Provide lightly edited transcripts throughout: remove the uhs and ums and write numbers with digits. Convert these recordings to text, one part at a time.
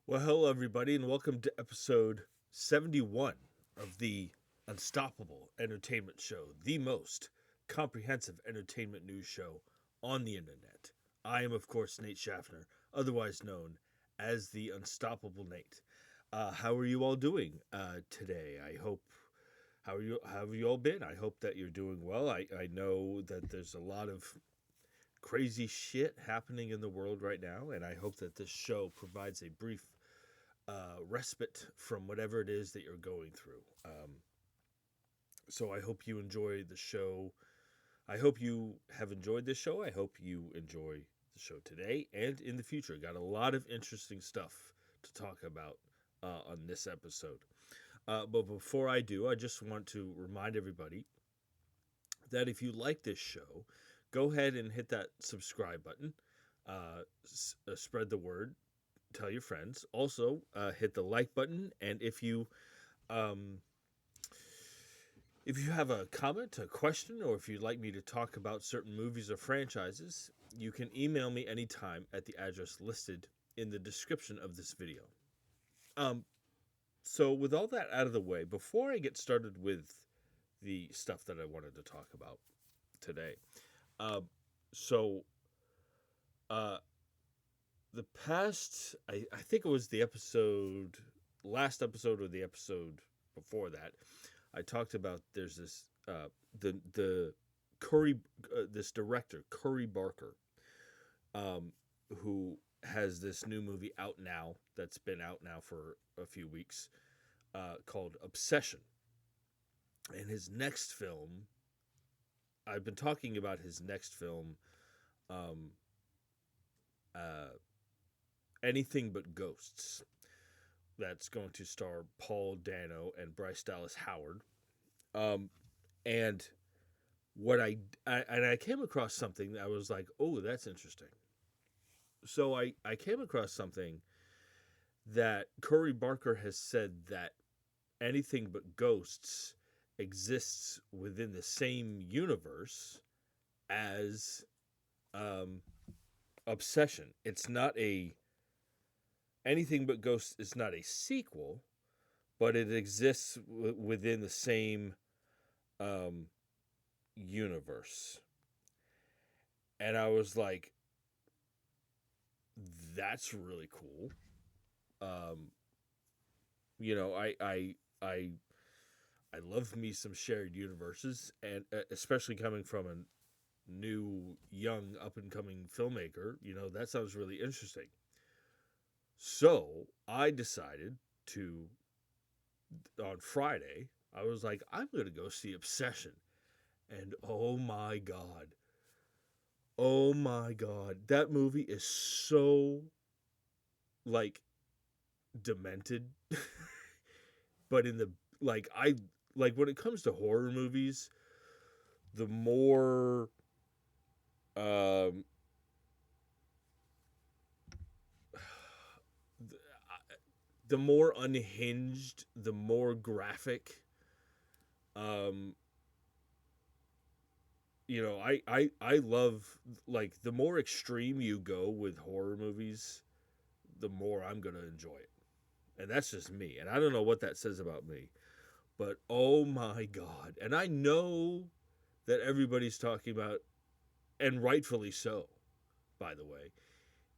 Well, hello, everybody, and welcome to episode 71 of the Unstoppable Entertainment Show, the most comprehensive entertainment news show on the internet. I am, of course, Nate Schaffner, otherwise known as the Unstoppable Nate. How are you all doing today? How have you all been? I hope that you're doing well. I know that there's a lot of crazy shit happening in the world right now, and I hope that this show provides a brief respite from whatever it is that you're going through. So I hope you enjoy the show. I hope you have enjoyed this show. I hope you enjoy the show today and in the future. Got a lot of interesting stuff to talk about on this episode. But before I do, I just want to remind everybody that if you like this show, go ahead and hit that subscribe button. Spread the word, tell your friends. Also, hit the like button, and um, if you have a comment, a question, or if you'd like me to talk about certain movies or franchises, you can email me anytime at the address listed in the description of this video. Um, so, with all that out of the way, before I get started with the stuff that I wanted to talk about today, uh, so uh, the past, I think it was the last episode or the episode before that, I talked about there's this the Curry this director Curry Barker, who has this new movie out now that's been out now for a few weeks, called Obsession. And his next film, I've been talking about his next film, um, uh, Anything But Ghosts. That's going to star Paul Dano and Bryce Dallas Howard. Um, and I came across something that I was like, oh, that's interesting. So I came across something that Curry Barker has said that Anything But Ghosts exists within the same universe as um, Obsession. It's not a Anything But Ghosts is not a sequel, but it exists within the same um, universe. And I was like, that's really cool. Um, I I love me some shared universes, and especially coming from a new, young, up and coming filmmaker, that sounds really interesting. So I decided to on Friday. I was like, I'm gonna go see Obsession, and oh my god, that movie is so like demented, but in the I like when it comes to horror movies, the more um the more unhinged, the more graphic, um I love, like, the more extreme you go with horror movies, the more I'm going to enjoy it. And that's just me. And I don't know what that says about me. But oh my god. And I know that everybody's talking about, and rightfully so, by the way,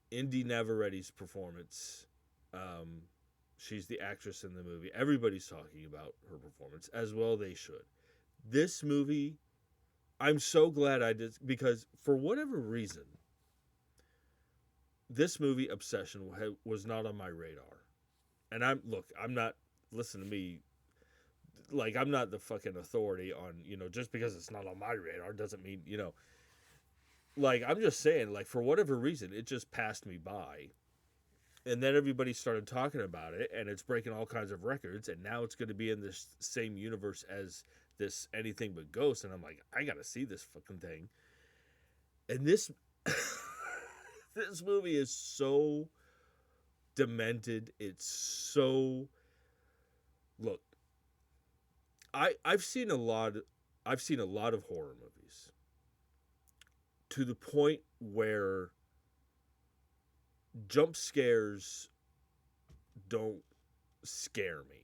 Indy Navarrette's performance. Um, she's the actress in the movie. Everybody's talking about her performance, as well they should. This movie, I'm so glad I did, because for whatever reason, this movie Obsession was not on my radar. And I'm not, listen to me, like, I'm not the fucking authority on, just because it's not on my radar doesn't mean, like, I'm just saying, like, for whatever reason, it just passed me by. And then everybody started talking about it, and it's breaking all kinds of records, and now it's going to be in this same universe as this Anything But Ghost, and I'm like, I gotta see this fucking thing. And this this movie is so demented. It's so, look, I've seen a lot of horror movies to the point where jump scares don't scare me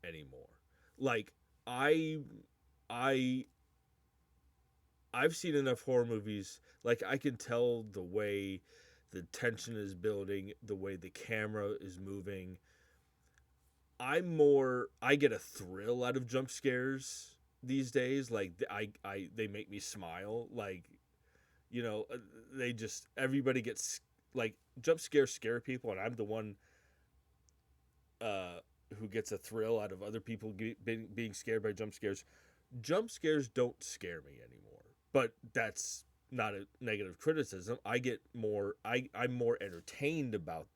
anymore. Like I I I've seen enough horror movies. Like I can tell the way the tension is building, the way the camera is moving. I get a thrill out of jump scares these days. Like I they make me smile. Like, you know, they just everybody gets like jump scares scare people, and I'm the one uh who gets a thrill out of other people being scared by jump scares. Jump scares don't scare me anymore, but that's not a negative criticism. I'm more entertained about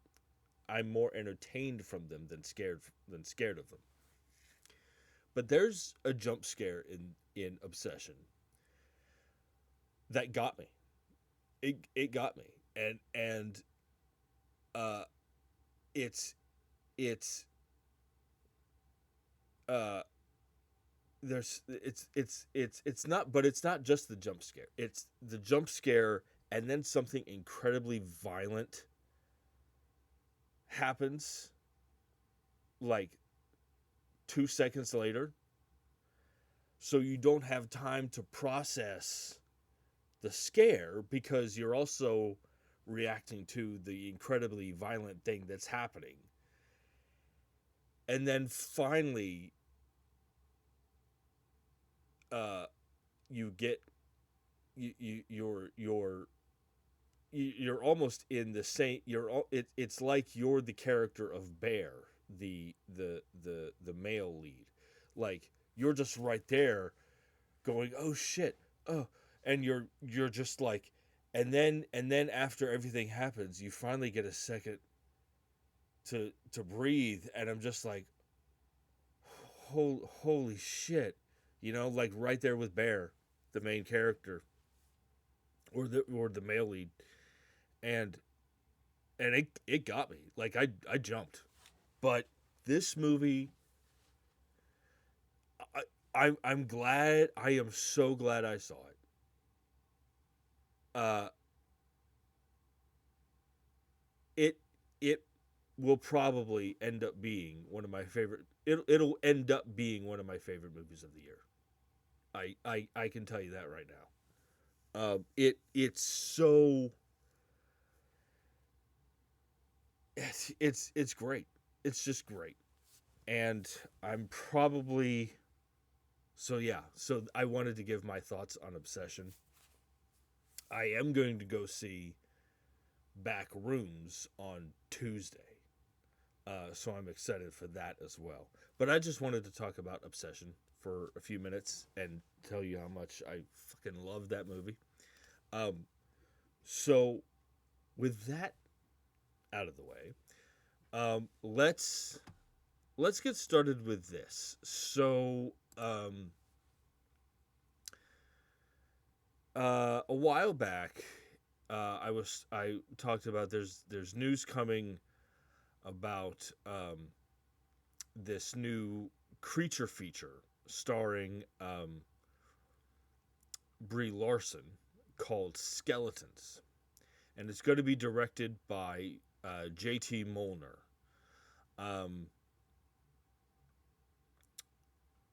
I'm more entertained from them than scared of them. But there's a jump scare in Obsession that got me. It got me, and uh, it's it's uh it's not, but it's not just the jump scare. It's the jump scare, and then something incredibly violent happens, like 2 seconds later. So you don't have time to process the scare because you're also reacting to the incredibly violent thing that's happening. And then finally, uh, you get you you're almost in the same. It's like you're the character of Bear, the male lead. Like you're just right there, going, oh shit, oh, and you're just like, and then after everything happens, you finally get a second to breathe, and I'm just like, holy shit, like right there with Bear, the main character, or the male lead, and it got me. Like I jumped, but this movie, I'm glad. I am so glad I saw it. Uh, it it will probably end up being one of my favorite. It'll end up being one of my favorite movies of the year. I can tell you that right now. It's so it's great. It's just great, and I'm probably so yeah. So I wanted to give my thoughts on Obsession. I am going to go see Back Rooms on Tuesday. So I'm excited for that as well. But I just wanted to talk about Obsession for a few minutes and tell you how much I fucking love that movie. Um, so with that out of the way, let's get started with this. So a while back, I talked about there's news coming about this new creature feature starring Brie Larson called Skeletons, and it's going to be directed by J.T. Molnar. Um,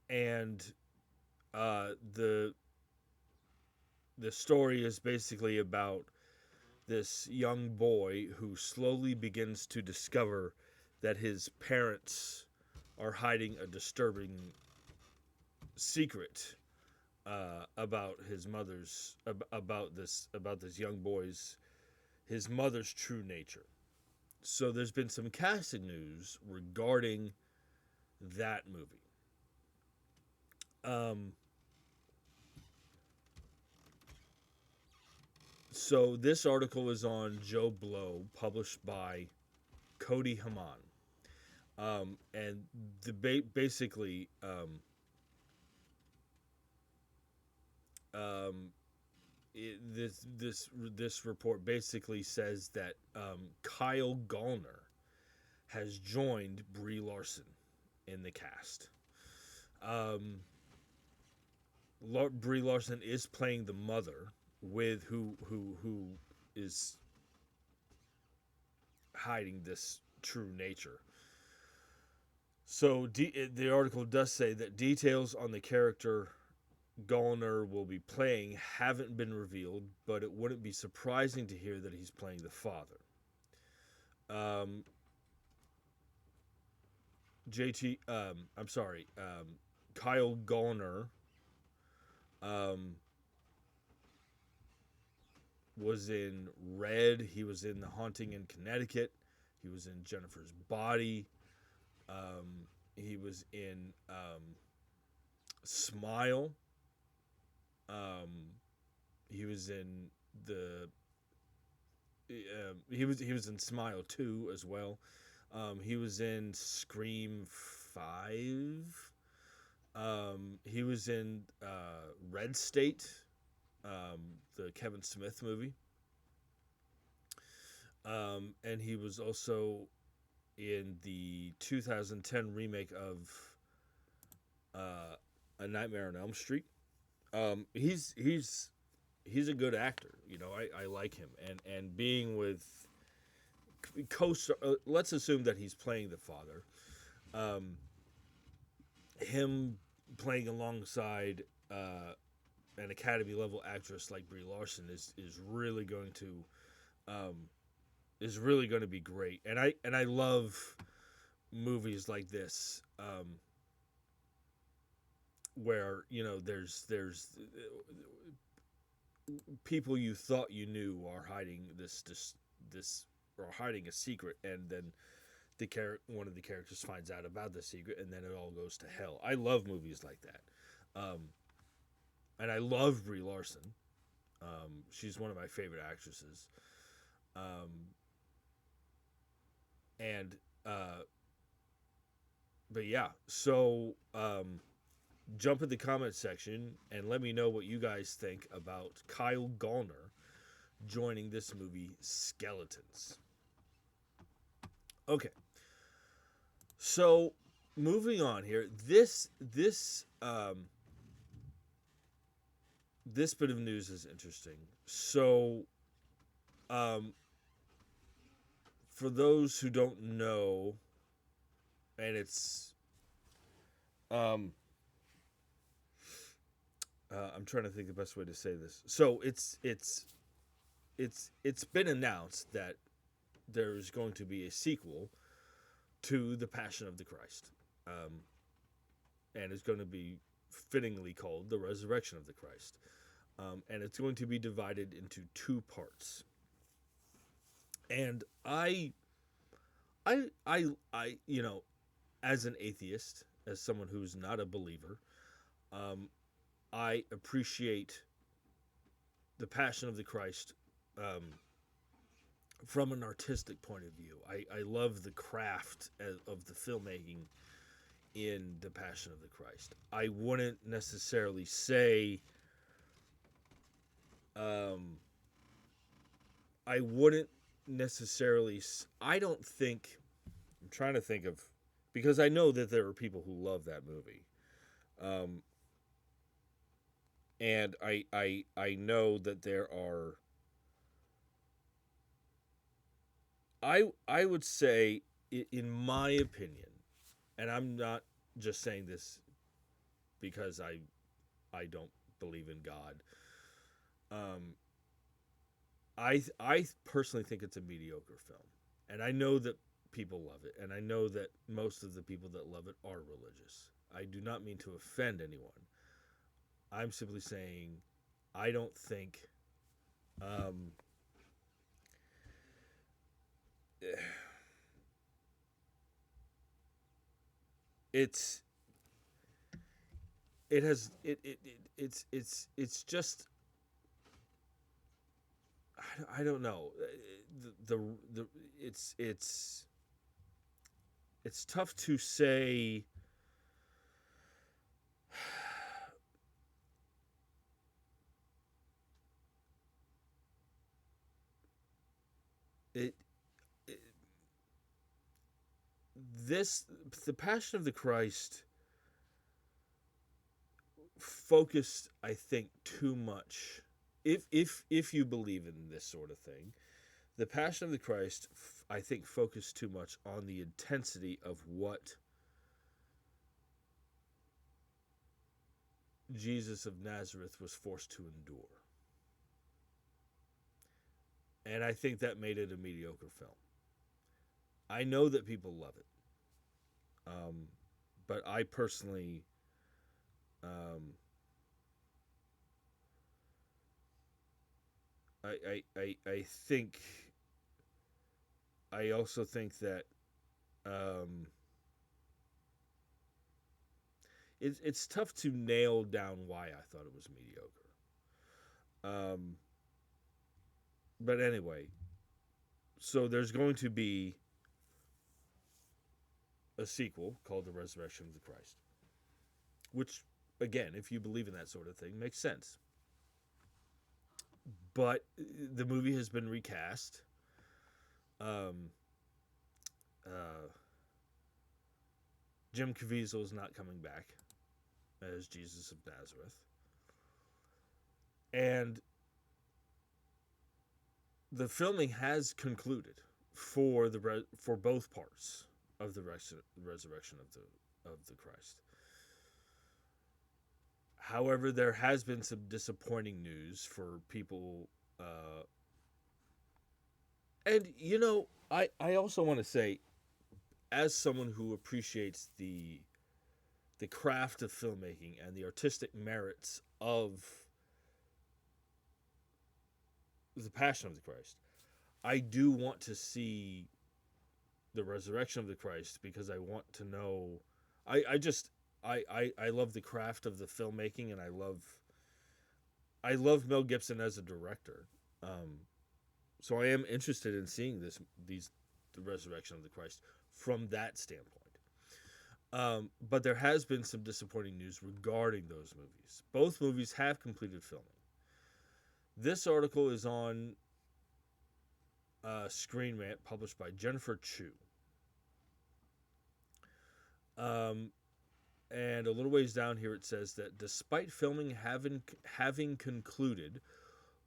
and the story is basically about this young boy who slowly begins to discover that his parents are hiding a disturbing secret about his mother's about this young boy's his mother's true nature. So there's been some casting news regarding that movie. Um, so this article is on Joe Blow, published by Cody Haman. And basically, this report basically says that Kyle Gallner has joined Brie Larson in the cast. Brie Larson is playing the mother with who is hiding this true nature. So the article does say that details on the character Gallner will be playing haven't been revealed, but it wouldn't be surprising to hear that he's playing the father. Um, JT, I'm sorry, Kyle Gallner um, was in Red. He was in The Haunting in Connecticut. He was in Jennifer's Body. He was in Smile. Um, he was in the he was in Smile 2 as well. He was in Scream 5. He was in Red State, the Kevin Smith movie. And he was also in the 2010 remake of A Nightmare on Elm Street. He's a good actor. You know, I like him, and being with co-star. Let's assume that he's playing the father. Um, him playing alongside an Academy level actress like Brie Larson is really going to um, be great. And I love movies like this, where there's people you thought you knew are hiding this or hiding a secret, and then one of the characters finds out about the secret, and then it all goes to hell. I love movies like that, and I love Brie Larson. She's one of my favorite actresses, and but yeah, so jump in the comment section and let me know what you guys think about Kyle Gallner joining this movie Skeletons. Okay, so moving on here, this bit of news is interesting. So, um, for those who don't know, and it's I'm trying to think the best way to say this. So it's been announced that there's going to be a sequel to The Passion of the Christ, and it's going to be fittingly called The Resurrection of the Christ, and it's going to be divided into two parts. And you know, as an atheist, as someone who's not a believer, I appreciate The Passion of the Christ from an artistic point of view. I love the craft of the filmmaking in The Passion of the Christ. I wouldn't necessarily say I wouldn't necessarily I don't think I'm trying to think of, because I know that there are people who love that movie. Um, and I know that there are I would say, in my opinion, and I'm not just saying this because I don't believe in God. Um, I personally think it's a mediocre film, and I know that people love it, and I know that most of the people that love it are religious. I do not mean to offend anyone. I'm simply saying I don't think um, it's it has it's just I don't know the it's tough to say. It, it this the Passion of the Christ focused, I think, too much. If you believe in this sort of thing, the Passion of the Christ, I think, focused too much on the intensity of what Jesus of Nazareth was forced to endure. And I think that made it a mediocre film. I know that people love it. Um, but I personally, um, I think, I also think that um, it's tough to nail down why I thought it was mediocre. Um, but anyway, so there's going to be a sequel called The Resurrection of the Christ, which, again, if you believe in that sort of thing, makes sense. But the movie has been recast. Um, uh, Jim Caviezel is not coming back as Jesus of Nazareth, and the filming has concluded for for both parts of the resurrection of the Christ. However, there has been some disappointing news for people, and I also want to say, as someone who appreciates the craft of filmmaking and the artistic merits of the Passion of the Christ, I do want to see the resurrection of the Christ because I want to know. I just I love the craft of the filmmaking, and I love Mel Gibson as a director. Um, so I am interested in seeing the resurrection of the Christ from that standpoint. But there has been some disappointing news regarding those movies. Both movies have completed filming. This article is on Screen Rant, published by Jennifer Chu. And a little ways down here, it says that despite filming having concluded,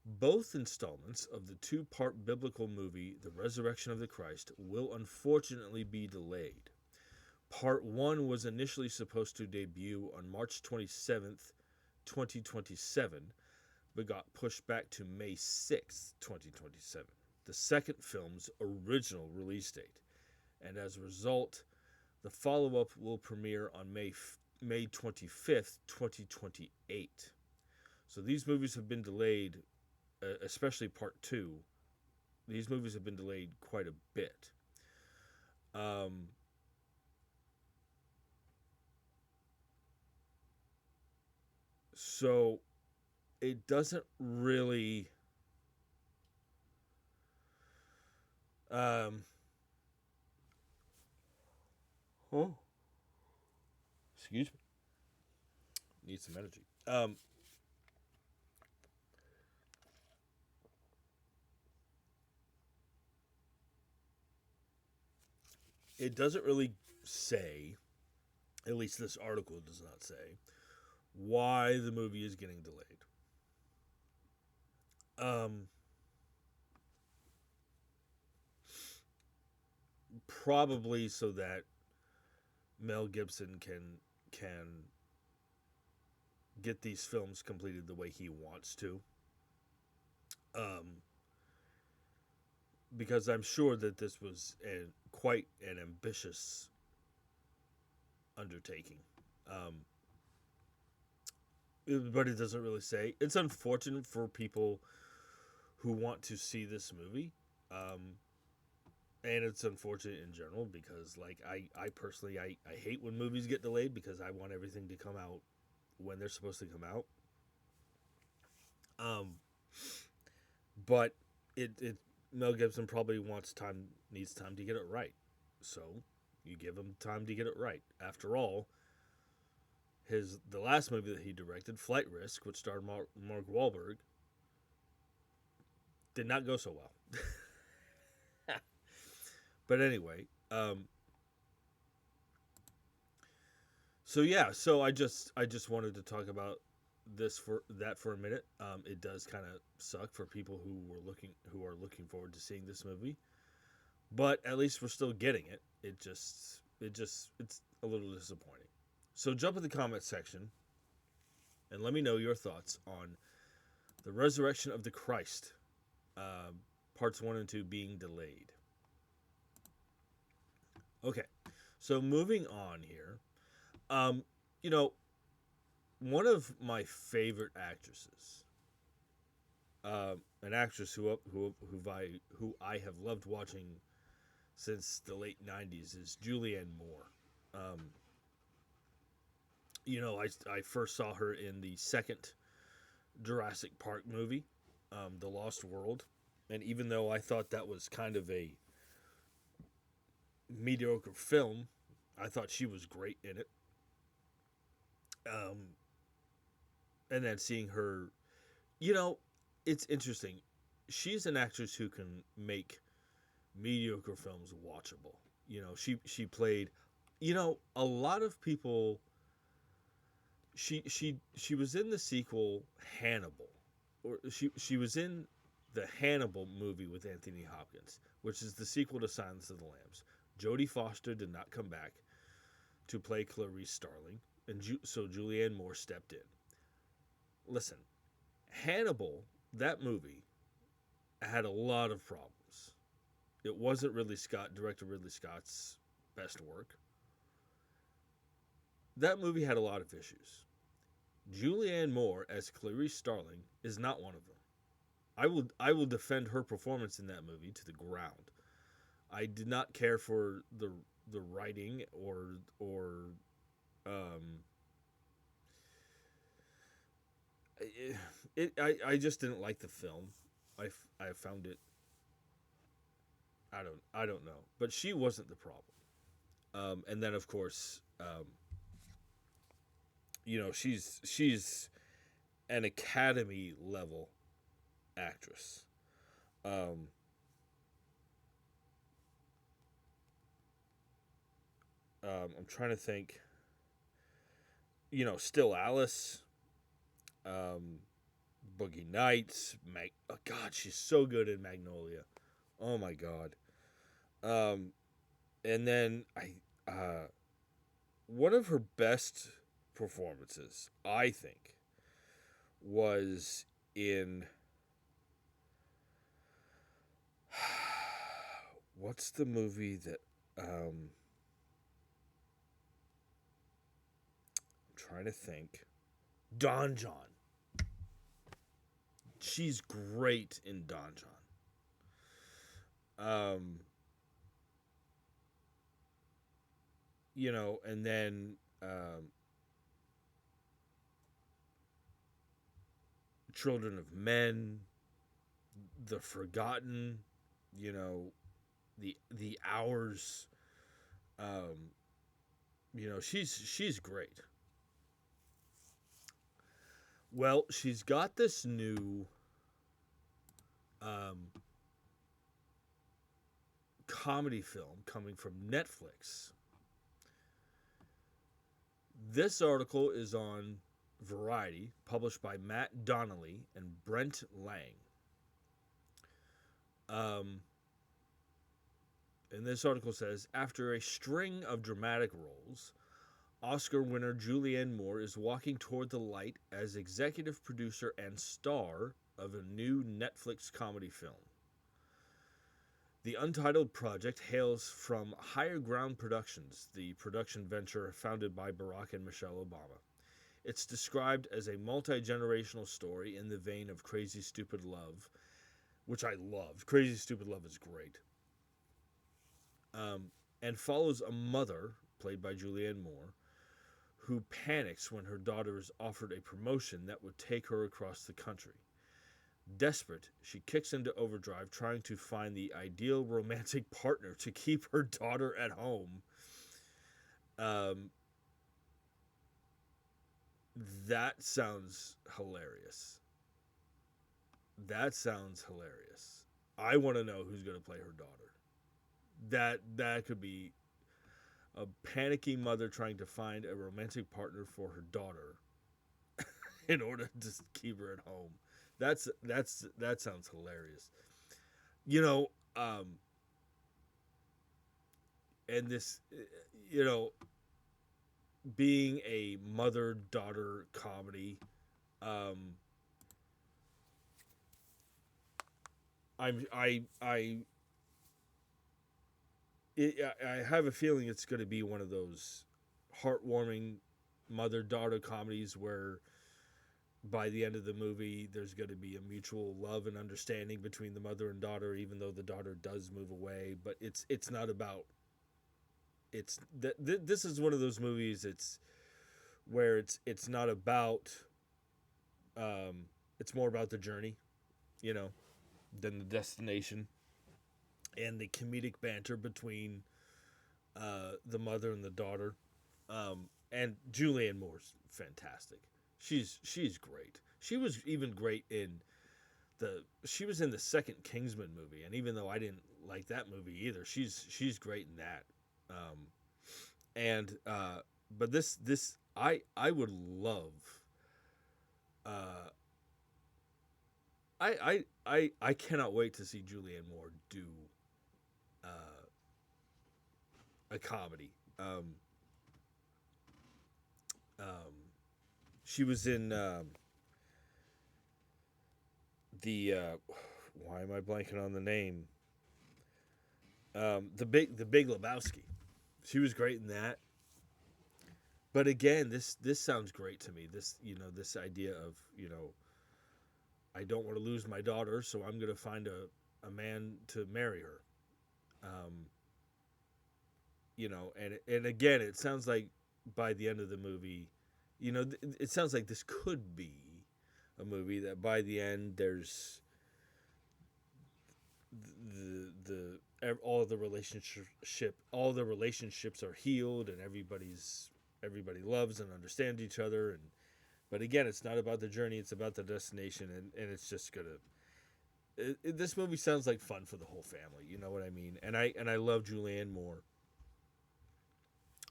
both installments of the two-part biblical movie, The Resurrection of the Christ, will unfortunately be delayed. Part 1 was initially supposed to debut on March 27th, 2027, but got pushed back to May 6th, 2027, the second film's original release date. And as a result, the follow-up will premiere on May 25th, 2028. So these movies have been delayed, especially Part 2. These movies have been delayed quite a bit. So it doesn't really oh, excuse me. Need some energy. It doesn't really say, at least this article does not say, why the movie is getting delayed. Probably so that Mel Gibson can get these films completed the way he wants to. Because I'm sure that this was quite an ambitious undertaking. But it doesn't really say. It's unfortunate for people who want to see this movie. And it's unfortunate in general because, like, I personally, I hate when movies get delayed because I want everything to come out when they're supposed to come out. But it Mel Gibson probably needs time to get it right. So you give him time to get it right. After all, the last movie that he directed, Flight Risk, which starred Mark Wahlberg, did not go so well. But anyway, so yeah, so I just wanted to talk about that for a minute. It does kind of suck for people who are looking forward to seeing this movie, but at least we're still getting it. It's a little disappointing. So jump in the comments section and let me know your thoughts on the resurrection of the Christ, uh, parts 1 and 2 being delayed. Okay, so moving on here. Um, you know, one of my favorite actresses, an actress who I have loved watching since the late '90s, is Julianne Moore. Um, I first saw her in the second Jurassic Park movie, The Lost World, and even though I thought that was kind of a mediocre film, I thought she was great in it. Um, and then seeing her, you know, it's interesting. She's an actress who can make mediocre films watchable. She played, a lot of people. She was in the sequel Hannibal, or she was in the Hannibal movie with Anthony Hopkins, which is the sequel to Silence of the Lambs. Jodie Foster did not come back to play Clarice Starling, and so Julianne Moore stepped in. Listen, Hannibal, that movie, had a lot of problems. It wasn't director Ridley Scott's best work. That movie had a lot of issues. Julianne Moore as Clarice Starling is not one of them. I will defend her performance in that movie to the ground. I did not care for the writing or um I just didn't like the film. I found it, I don't know, but she wasn't the problem. And then of course, she's an Academy level actress. Um, I'm trying to think. Still Alice, um, Boogie Nights, Oh God, she's so good in Magnolia. Oh my God. Um, and then one of her best performances, I think, was in what's the movie that I'm trying to think. Don John. She's great in Don John. And then Children of Men, The Forgotten, you know, the Hours. Um, she's great. Well, she's got this new um, comedy film coming from Netflix. This article is on Variety, published by Matt Donnelly and Brent Lang. Um, and this article says, after a string of dramatic roles, Oscar winner Julianne Moore is walking toward the light as executive producer and star of a new Netflix comedy film. The Untitled project hails from Higher Ground Productions, the production venture founded by Barack and Michelle Obama. It's described as a multi-generational story in the vein of Crazy Stupid Love, which I loved. Crazy Stupid Love is great. And follows a mother, played by Julianne Moore, who panics when her daughter is offered a promotion that would take her across the country. Desperate, she kicks into overdrive trying to find the ideal romantic partner to keep her daughter at home. That sounds hilarious. I want to know who's going to play her daughter. That could be a panicking mother trying to find a romantic partner for her daughter in order to keep her at home. That sounds hilarious. You know, and this, you know, being a mother-daughter comedy, Um, I'm I have a feeling it's going to be one of those heartwarming mother daughter comedies where by the end of the movie there's going to be a mutual love and understanding between the mother and daughter, even though the daughter does move away. But it's not about this is one of those movies. It's where it's not about it's more about the journey, you know, than the destination, and the comedic banter between the mother and the daughter. And Julianne Moore's fantastic. She's great. She was even great in she was in the second Kingsman movie, and even though I didn't like that movie either, she's great in that. Um, and but this I would love. Uh, I cannot wait to see Julianne Moore do uh, a comedy. Um, she was in the why am I blanking on the name? The Big Lebowski. She was great in that. But again, this sounds great to me. This idea of I don't want to lose my daughter, so I'm going to find a man to marry her. Um, and again, it sounds like by the end of the movie, it sounds like this could be a movie that by the end there's all the relationships are healed, and everybody loves and understands each other. And but again, it's not about the journey, it's about the destination. And it's just gonna this movie sounds like fun for the whole family, you know what I mean? And I love Julianne Moore.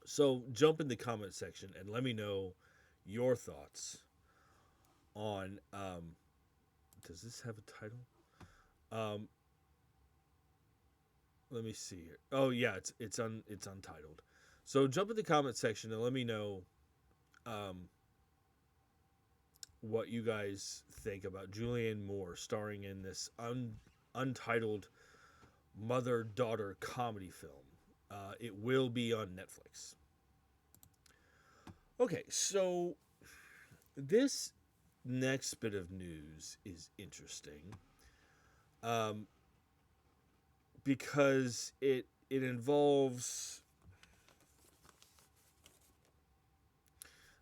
So jump in the comment section and let me know your thoughts on does this have a title? um Let me see here. Oh yeah, it's untitled. So jump in the comment section and let me know um, what you guys think about Julianne Moore starring in this untitled mother daughter comedy film. It will be on Netflix. Okay, so this next bit of news is interesting um, because it involves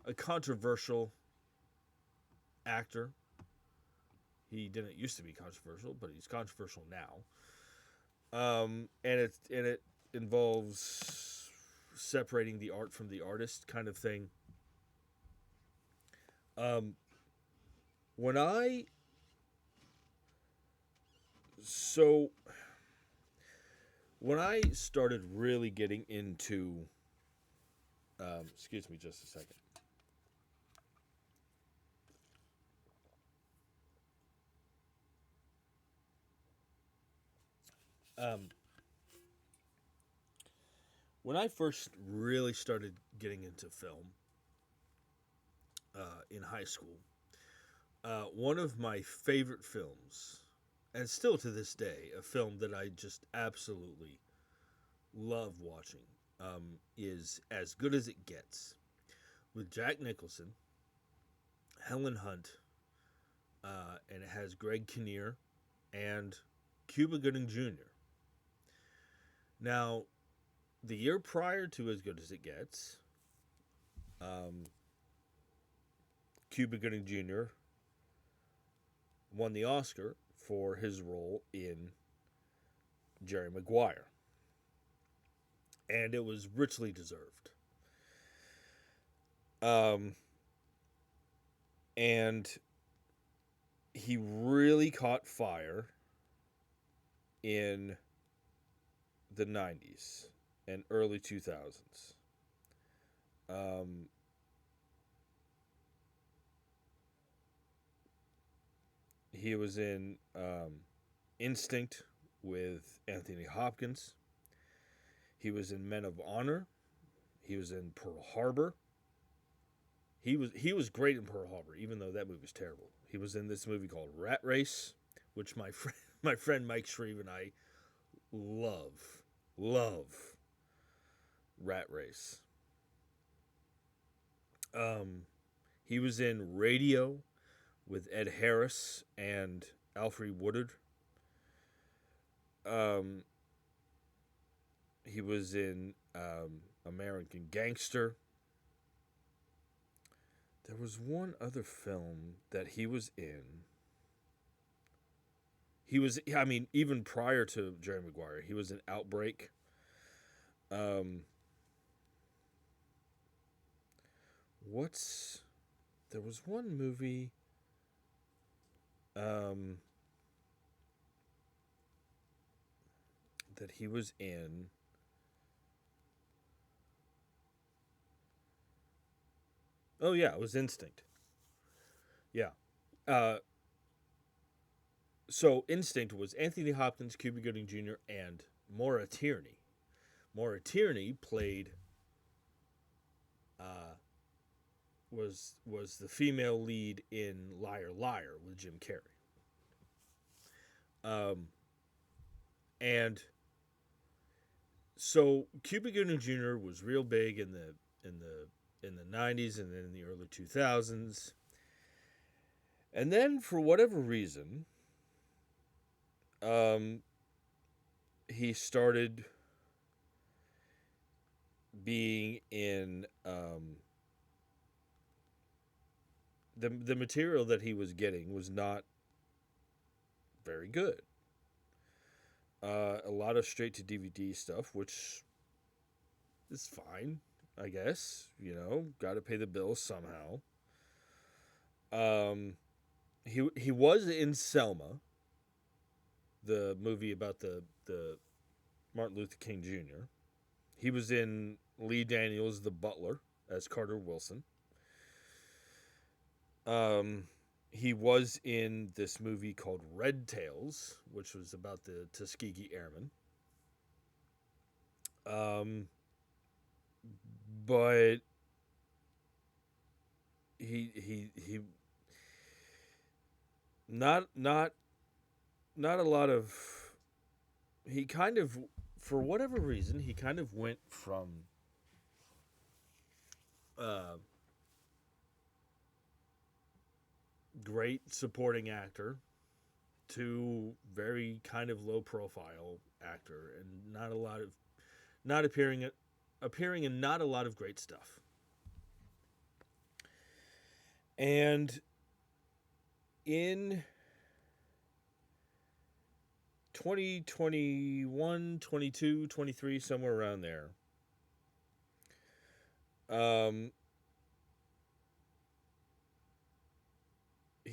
a controversial actor. He didn't used to be controversial, but he's controversial now. And it involves separating the art from the artist, kind of thing. Um, when I so when I started really getting into, excuse me, just a second. Um, when I first really started getting into film in high school, one of my favorite films, and still to this day, a film that I just absolutely love watching, is As Good as It Gets, with Jack Nicholson, Helen Hunt, and it has Greg Kinnear and Cuba Gooding Jr. Now, the year prior to As Good as It Gets, um, Cuba Gooding Jr. won the Oscar for his role in Jerry Maguire, and it was richly deserved. And he really caught fire in the 90s and early 2000s. Um, he was in Instinct with Anthony Hopkins. He was in Men of Honor. He was in Pearl Harbor. he was great in Pearl Harbor, even though that movie was terrible. He was in this movie called Rat Race, which my friend my friend Mike Shreve and I love Rat Race. Um, he was in Radio with Ed Harris and Alfre Woodard. Um, he was in American Gangster. There was one other film that he was in. He was, I mean, even prior to Jerry Maguire, he was in Outbreak. Um, what's there was one movie um, that he was in. Oh yeah, it was Instinct. Yeah. Uh, so Instinct was Anthony Hopkins, Cuba Gooding Jr., and Maura Tierney. Maura Tierney played uh, was the female lead in Liar Liar with Jim Carrey. And so Cuba Gooding Jr. was real big in the 90s and then in the early 2000s. And then for whatever reason, um, he started being in the material that he was getting was not very good. A lot of straight to DVD stuff, which is fine, I guess. Got to pay the bills somehow. He was in Selma, the movie about the Martin Luther King Jr. He was in Lee Daniels' The Butler as Carter Wilson. He was in this movie called Red Tails, which was about the Tuskegee Airmen. But he not a lot of he kind of for whatever reason he kind of went from uh, great supporting actor to very kind of low profile actor and not appearing in not a lot of great stuff. And in 2021, 22, 23, somewhere around there,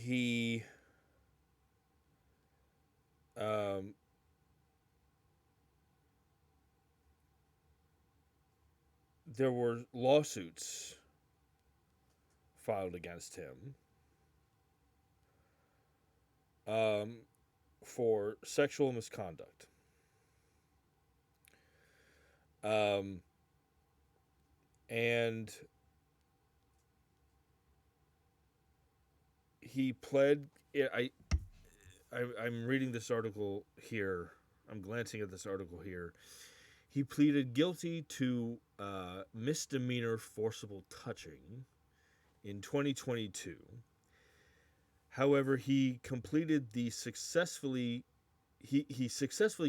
he there were lawsuits filed against him for sexual misconduct. And he pled. I'm reading this article here. I'm glancing at this article here. He pleaded guilty to misdemeanor forcible touching in 2022. However, he successfully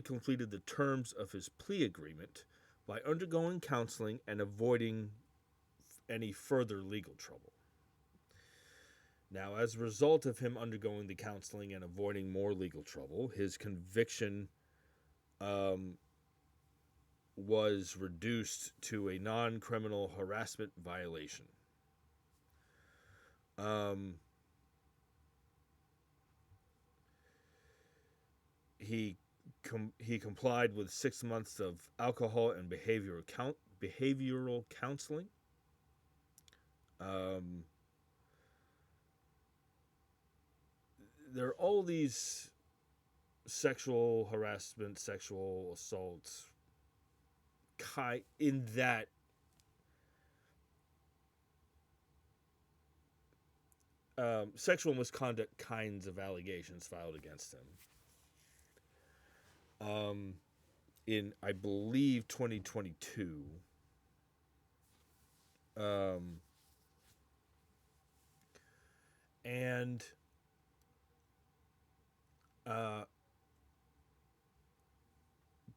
completed the terms of his plea agreement by undergoing counseling and avoiding any further legal trouble. Now, as a result of him undergoing the counseling and avoiding more legal trouble, his conviction was reduced to a non-criminal harassment violation. He complied with 6 months of alcohol and behavioral counseling. There are all these sexual harassment, sexual assaults in that sexual misconduct kinds of allegations filed against him. In, I believe, 2022. Um, and uh,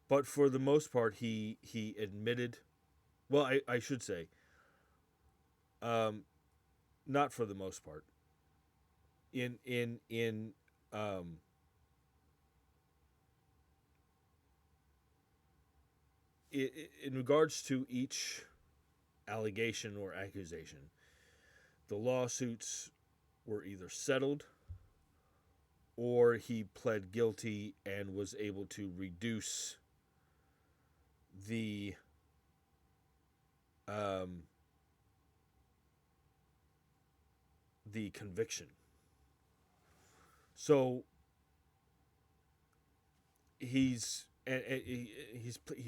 but for the most part, he admitted. Well, I should say, um, not for the most part. In um, in regards to each allegation or accusation, the lawsuits were either settled or he pled guilty and was able to reduce the um, the conviction. So he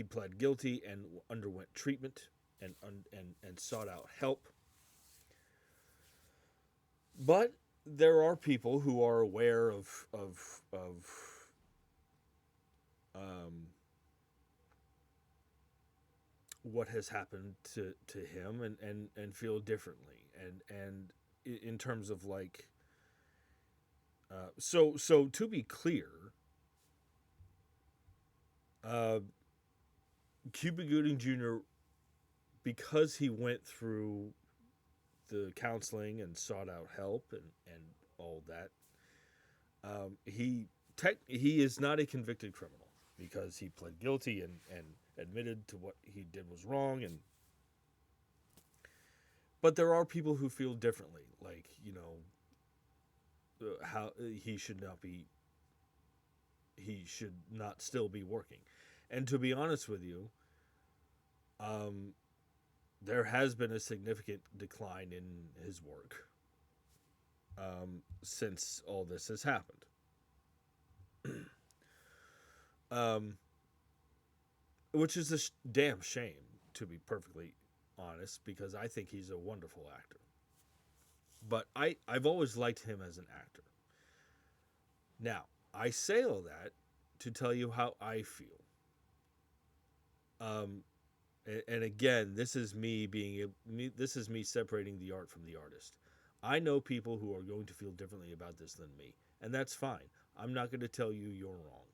pled guilty and underwent treatment and sought out help. But there are people who are aware of um, what has happened to him and feel differently and in terms of like so to be clear, uh, Cuba Gooding Jr., because he went through the counseling and sought out help and all that, he is not a convicted criminal because he pled guilty and admitted to what he did was wrong. And but there are people who feel differently, like, how he should not still be working. And to be honest with you, um, there has been a significant decline in his work since all this has happened. um, which is a damn shame, to be perfectly honest, because I think he's a wonderful actor. But I've always liked him as an actor. Now, I say all that to tell you how I feel. Um, and again, this is me separating the art from the artist. I know people who are going to feel differently about this than me, and that's fine. I'm not going to tell you you're wrong.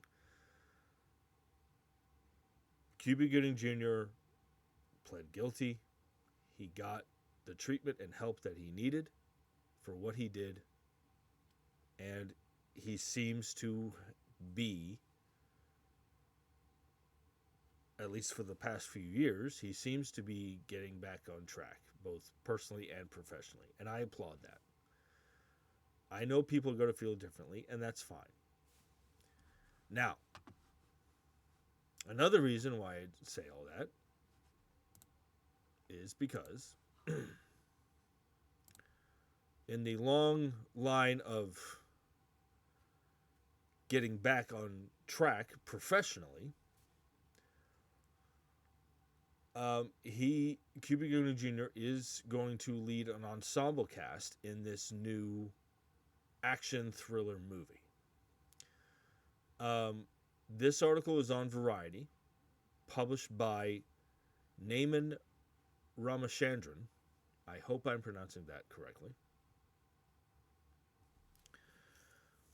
Cuba Gooding Jr. pled guilty. He got the treatment and help that he needed for what he did, and he seems to be, at least for the past few years, he seems to be getting back on track, both personally and professionally, and I applaud that. I know people are going to feel differently, and that's fine. Now, another reason why I say all that is because in the long line of getting back on track professionally, Cuba Gooding Jr. is going to lead an ensemble cast in this new action thriller movie. This article is on Variety, published by Naaman Ramachandran. I hope I'm pronouncing that correctly.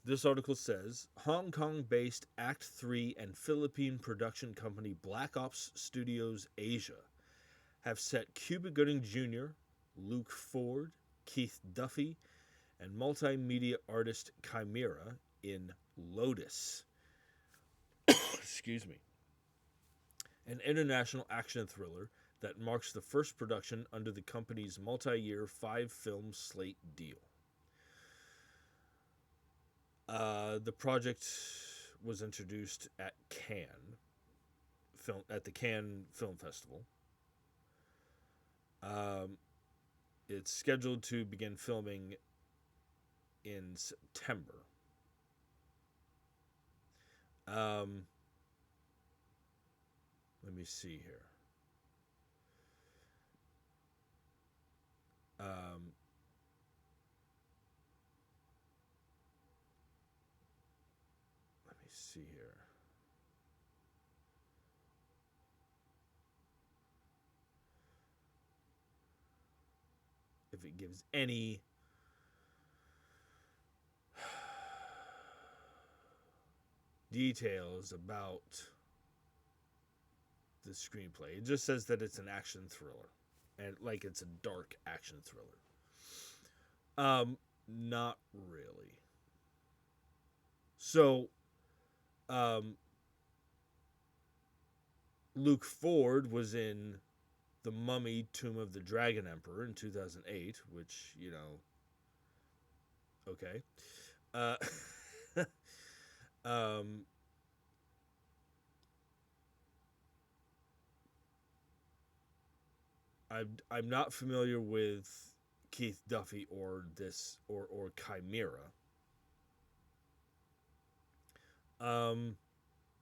This article says Hong Kong-based Act 3 and Philippine production company Black Ops Studios Asia have set Cuba Gooding Jr., Luke Ford, Keith Duffy, and multimedia artist Chimera in Lotus. Excuse me. An international action thriller that marks the first production under the company's multi-year 5-film slate deal. The project was introduced at the Cannes Film Festival. It's scheduled to begin filming in September. Let me see here. see here. If it gives any details about the screenplay. It just says that it's an action thriller, and like it's a dark action thriller. Not really. So, um, Luke Ford was in The Mummy: Tomb of the Dragon Emperor in 2008, which, okay. Uh, um, I'm not familiar with Keith Duffy or this or Chimera. Um,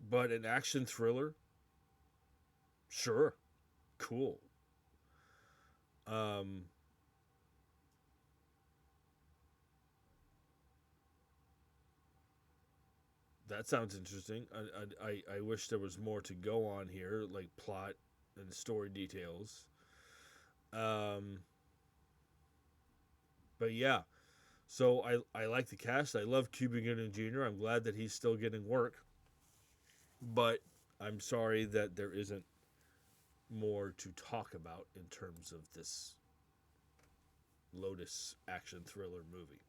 but an action thriller, sure, cool. Um, that sounds interesting. I wish there was more to go on here, like plot and story details. Um, but yeah, so I like the cast. I love Cuba Gooding Jr. I'm glad that he's still getting work, but I'm sorry that there isn't more to talk about in terms of this Lotus action thriller movie.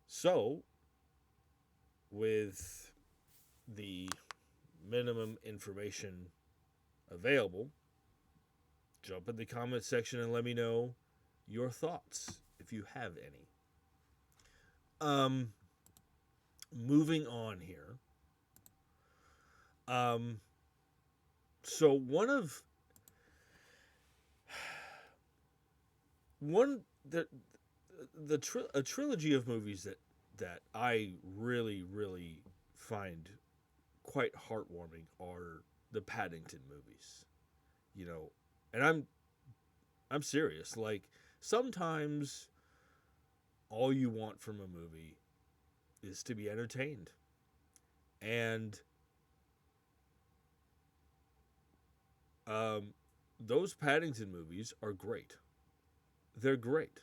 So, with the minimum information available, jump in the comment section and let me know your thoughts if you have any. Moving on here. So one a trilogy of movies that I really find quite heartwarming are the Paddington movies. You know, and I'm serious. Like sometimes all you want from a movie is to be entertained. And um those Paddington movies are great. They're great.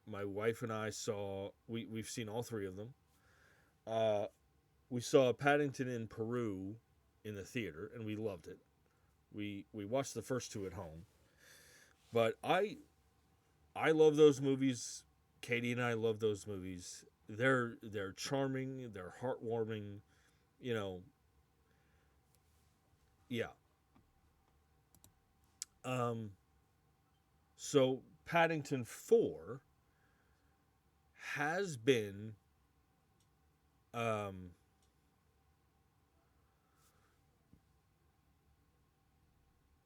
My wife and I saw we've seen all three of them. Uh, we saw Paddington in Peru in the theater, and we loved it. We watched the first two at home, but I love those movies. Katie and I love those movies. They're charming. They're heartwarming. You know, yeah. Um, so Paddington 4 has been um,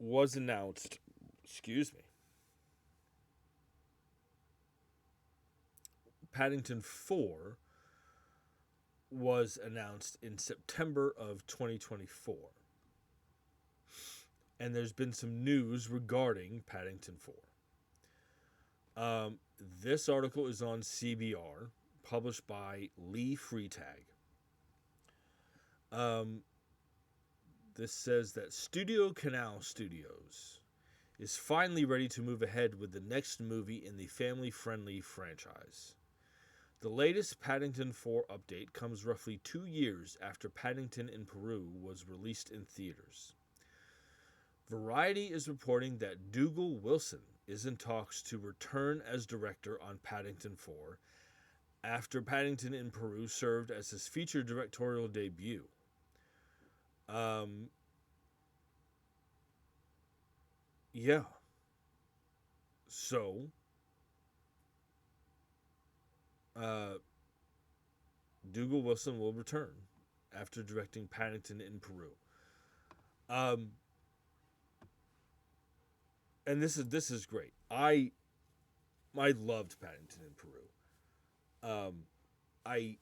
was announced. Excuse me. Paddington 4 was announced in September of 2024. And there's been some news regarding Paddington 4. This article is on CBR, published by Lee Freitag. This says that Studio Canal Studios is finally ready to move ahead with the next movie in the family-friendly franchise. The latest Paddington 4 update comes roughly 2 years after Paddington in Peru was released in theaters. Variety is reporting that Dougal Wilson is in talks to return as director on Paddington 4 after Paddington in Peru served as his feature directorial debut. Yeah. So, Dougal Wilson will return after directing Paddington in Peru. And this is great. I loved Paddington in Peru. Um, I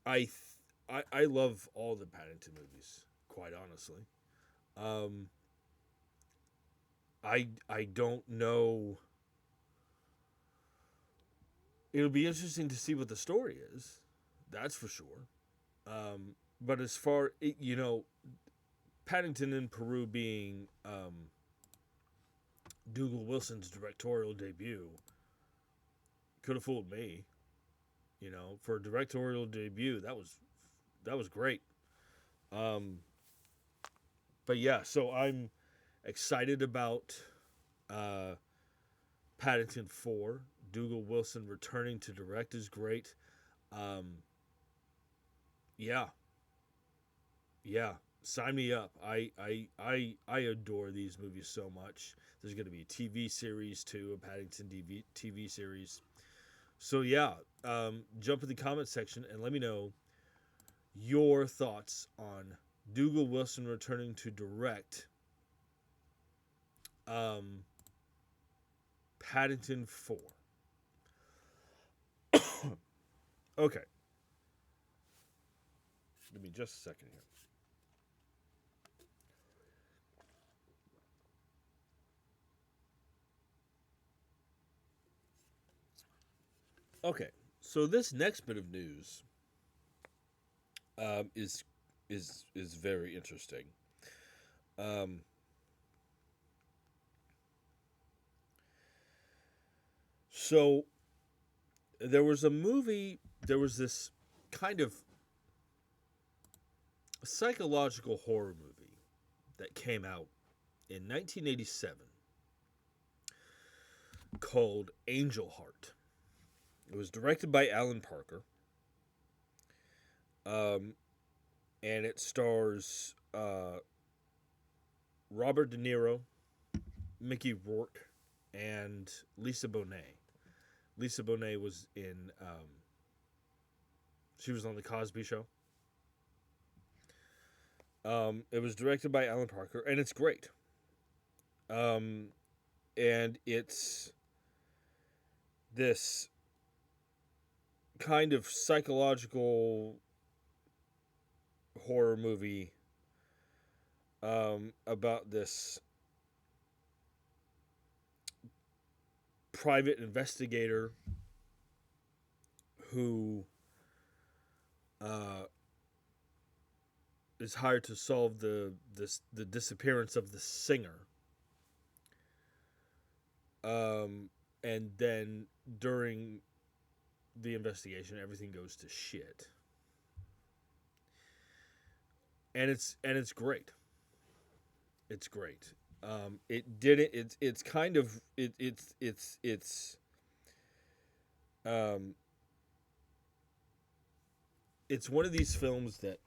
I I love all the Paddington movies, quite honestly. Um, I don't know it'll be interesting to see what the story is. That's for sure. But as far, Paddington in Peru being Dougal Wilson's directorial debut could have fooled me. For a directorial debut, that was great. Um, but yeah, so I'm excited about uh, Paddington 4. Dougal Wilson returning to direct is great. Um, yeah, yeah, sign me up. I adore these movies so much. There's going to be a TV series too, a Paddington TV series. So yeah, jump in the comment section and let me know your thoughts on Dougal Wilson returning to direct um, Paddington 4. Okay, give me just a second here. Okay, so this next bit of news um, is is very interesting. Um, so there was a movie. There was this kind of psychological horror movie that came out in 1987 called Angel Heart. It was directed by Alan Parker, um, and it stars Robert De Niro, Mickey Rourke, and Lisa Bonet. Lisa Bonet was in. She was on the Cosby Show. It was directed by Alan Parker, and it's great. Um, and it's this kind of psychological horror movie about this private investigator who uh, is hired to solve the disappearance of the singer. And then during the investigation, everything goes to shit. And it's great. It's great. It didn't. It's kind of um, it's one of these films that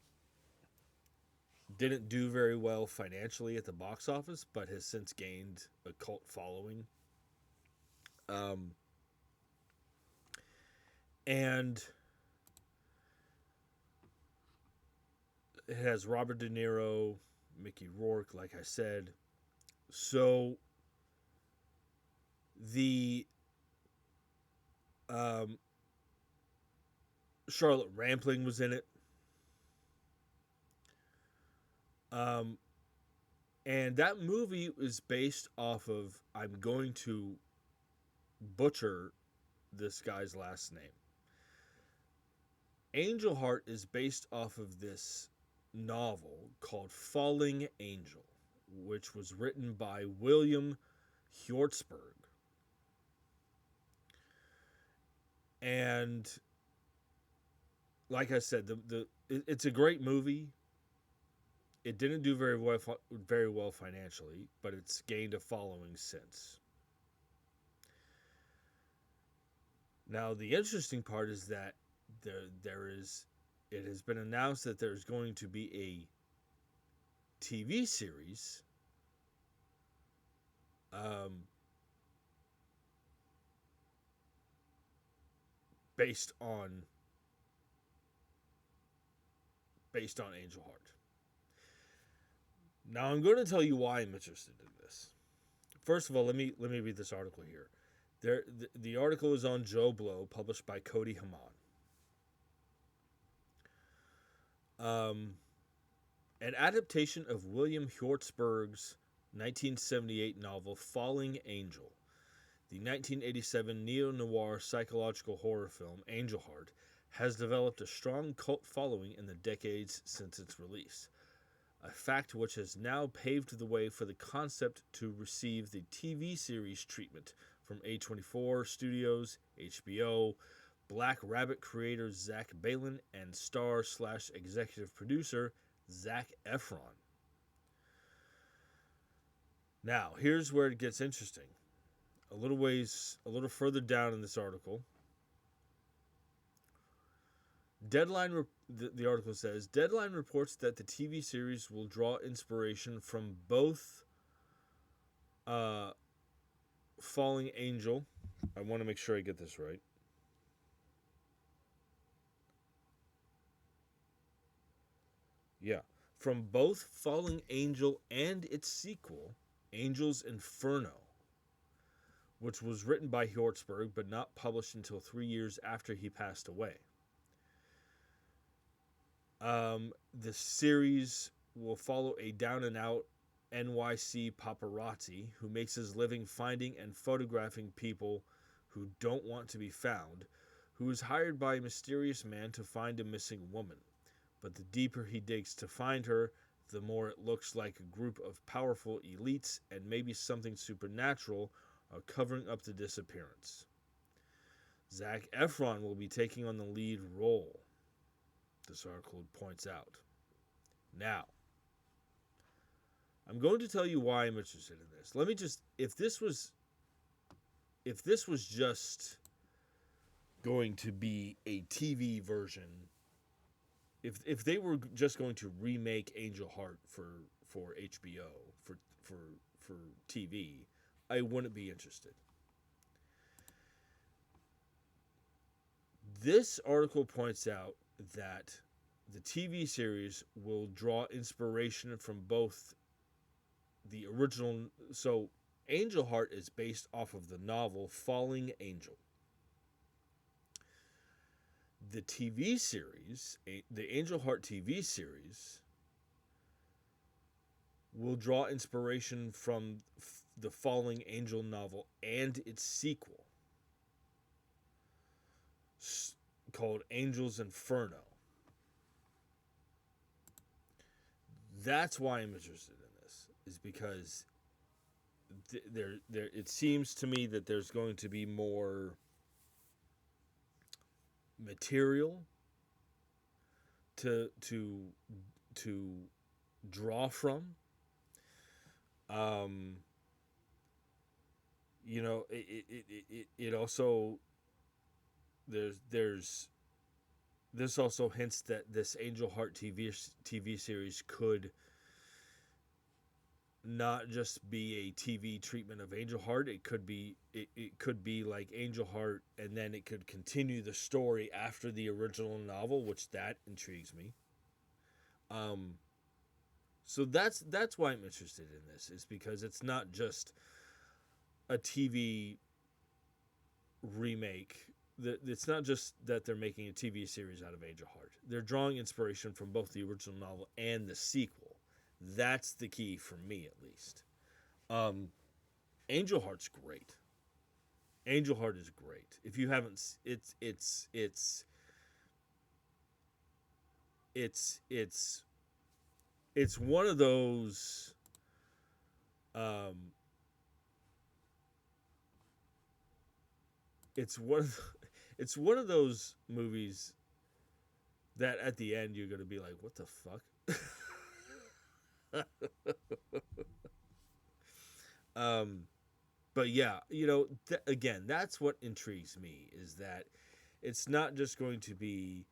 didn't do very well financially at the box office, but has since gained a cult following. Um, and it has Robert De Niro, Mickey Rourke, like I said. So the um, Charlotte Rampling was in it. And that movie is based off of, I'm going to butcher this guy's last name. Angel Heart is based off of this novel called Falling Angel, which was written by William Hjortsberg. And like I said, it's a great movie. It didn't do very well financially, but it's gained a following since. Now, the interesting part is that it has been announced that there's going to be a TV series based on Angel Heart. Now, I'm going to tell you why I'm interested in this. First of all, let me read this article here. The article is on Joe Blow, published by Cody Hamann. An adaptation of William Hjortsberg's 1978 novel Falling Angel. The 1987 neo-noir psychological horror film Angel Heart has developed a strong cult following in the decades since its release, a fact which has now paved the way for the concept to receive the TV series treatment from A24 Studios, HBO, Black Rabbit creator Zach Baylin, and star/executive producer Zac Efron. Now, here's where it gets interesting. A little further down in this article, the article says, Deadline reports that the TV series will draw inspiration from both Falling Angel. I want to make sure I get this right. Yeah. From both Falling Angel and its sequel, Angel's Inferno, which was written by Hjortsberg but not published until 3 years after he passed away. The series will follow a down-and-out NYC paparazzi who makes his living finding and photographing people who don't want to be found, who is hired by a mysterious man to find a missing woman. But the deeper he digs to find her, the more it looks like a group of powerful elites and maybe something supernatural are covering up the disappearance. Zac Efron will be taking on the lead role, this article points out. Now, I'm going to tell you why I'm interested in this. Let me just, if this was just going to be a TV version, if they were just going to remake Angel Heart for HBO for TV, I wouldn't be interested. This article points out that the TV series will draw inspiration from both the original. So, Angel Heart is based off of the novel Falling Angel. The TV series, the Angel Heart TV series, will draw inspiration from the Falling Angel novel and its sequel, called Angel's Inferno. That's why I'm interested in this, is because it seems to me that there's going to be more material to draw from. It also this also hints that this Angel Heart TV series could not just be a TV treatment of Angel Heart. It could be like Angel Heart, and then it could continue the story after the original novel, which that intrigues me. So that's why I'm interested in this, is because it's not just a TV remake. It's not just that they're making a TV series out of Angel Heart. They're drawing inspiration from both the original novel and the sequel. That's the key for me, at least. Angel Heart's great. Angel Heart is great. If you haven't, it's one of those. It's one of those movies that at the end you're gonna be like, "What the fuck?" But yeah, again, that's what intrigues me, is that it's not just going to be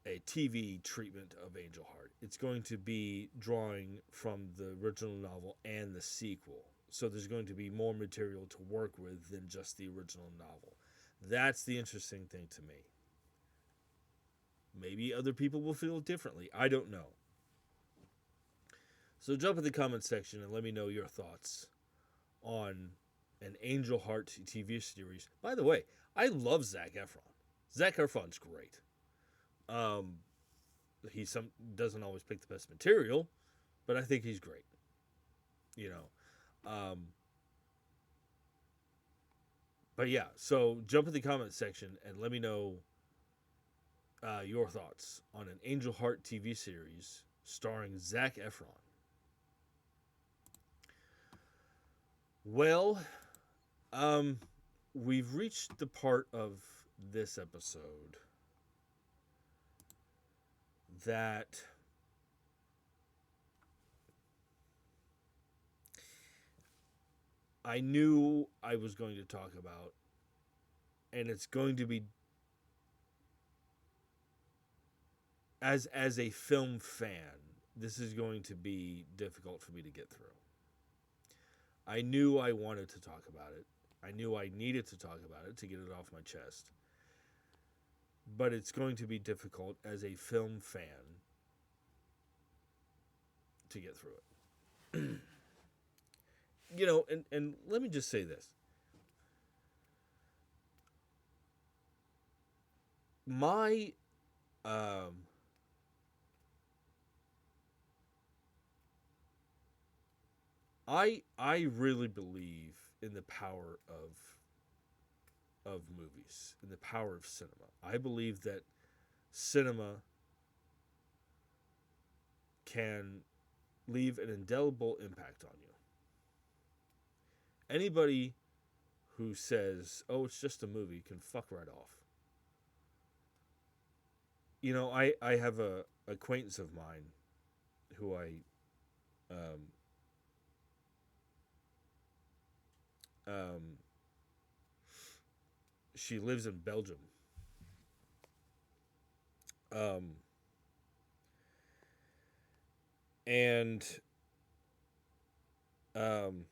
a TV treatment of Angel Heart. It's going to be drawing from the original novel and the sequel. So there's going to be more material to work with than just the original novel. That's the interesting thing to me. Maybe other people will feel differently. I don't know. So jump in the comments section and let me know your thoughts on an Angel Heart TV series. By the way, I love Zac Efron. Zac Efron's great. He doesn't always pick the best material, but I think he's great. But yeah, so jump in the comment section and let me know your thoughts on an Angel Heart TV series starring Zac Efron. Well, um, we've reached the part of this episode that I knew I was going to talk about, and it's going to be as a film fan, this is going to be difficult for me to get through. I knew I wanted to talk about it. I knew I needed to talk about it to get it off my chest. But it's going to be difficult as a film fan to get through it. And let me just say this. My um I really believe in the power of movies, in the power of cinema. I believe that cinema can leave an indelible impact on you. Anybody who says, "Oh, it's just a movie," can fuck right off. I have a acquaintance of mine who um, um, she lives in Belgium. Um, and um,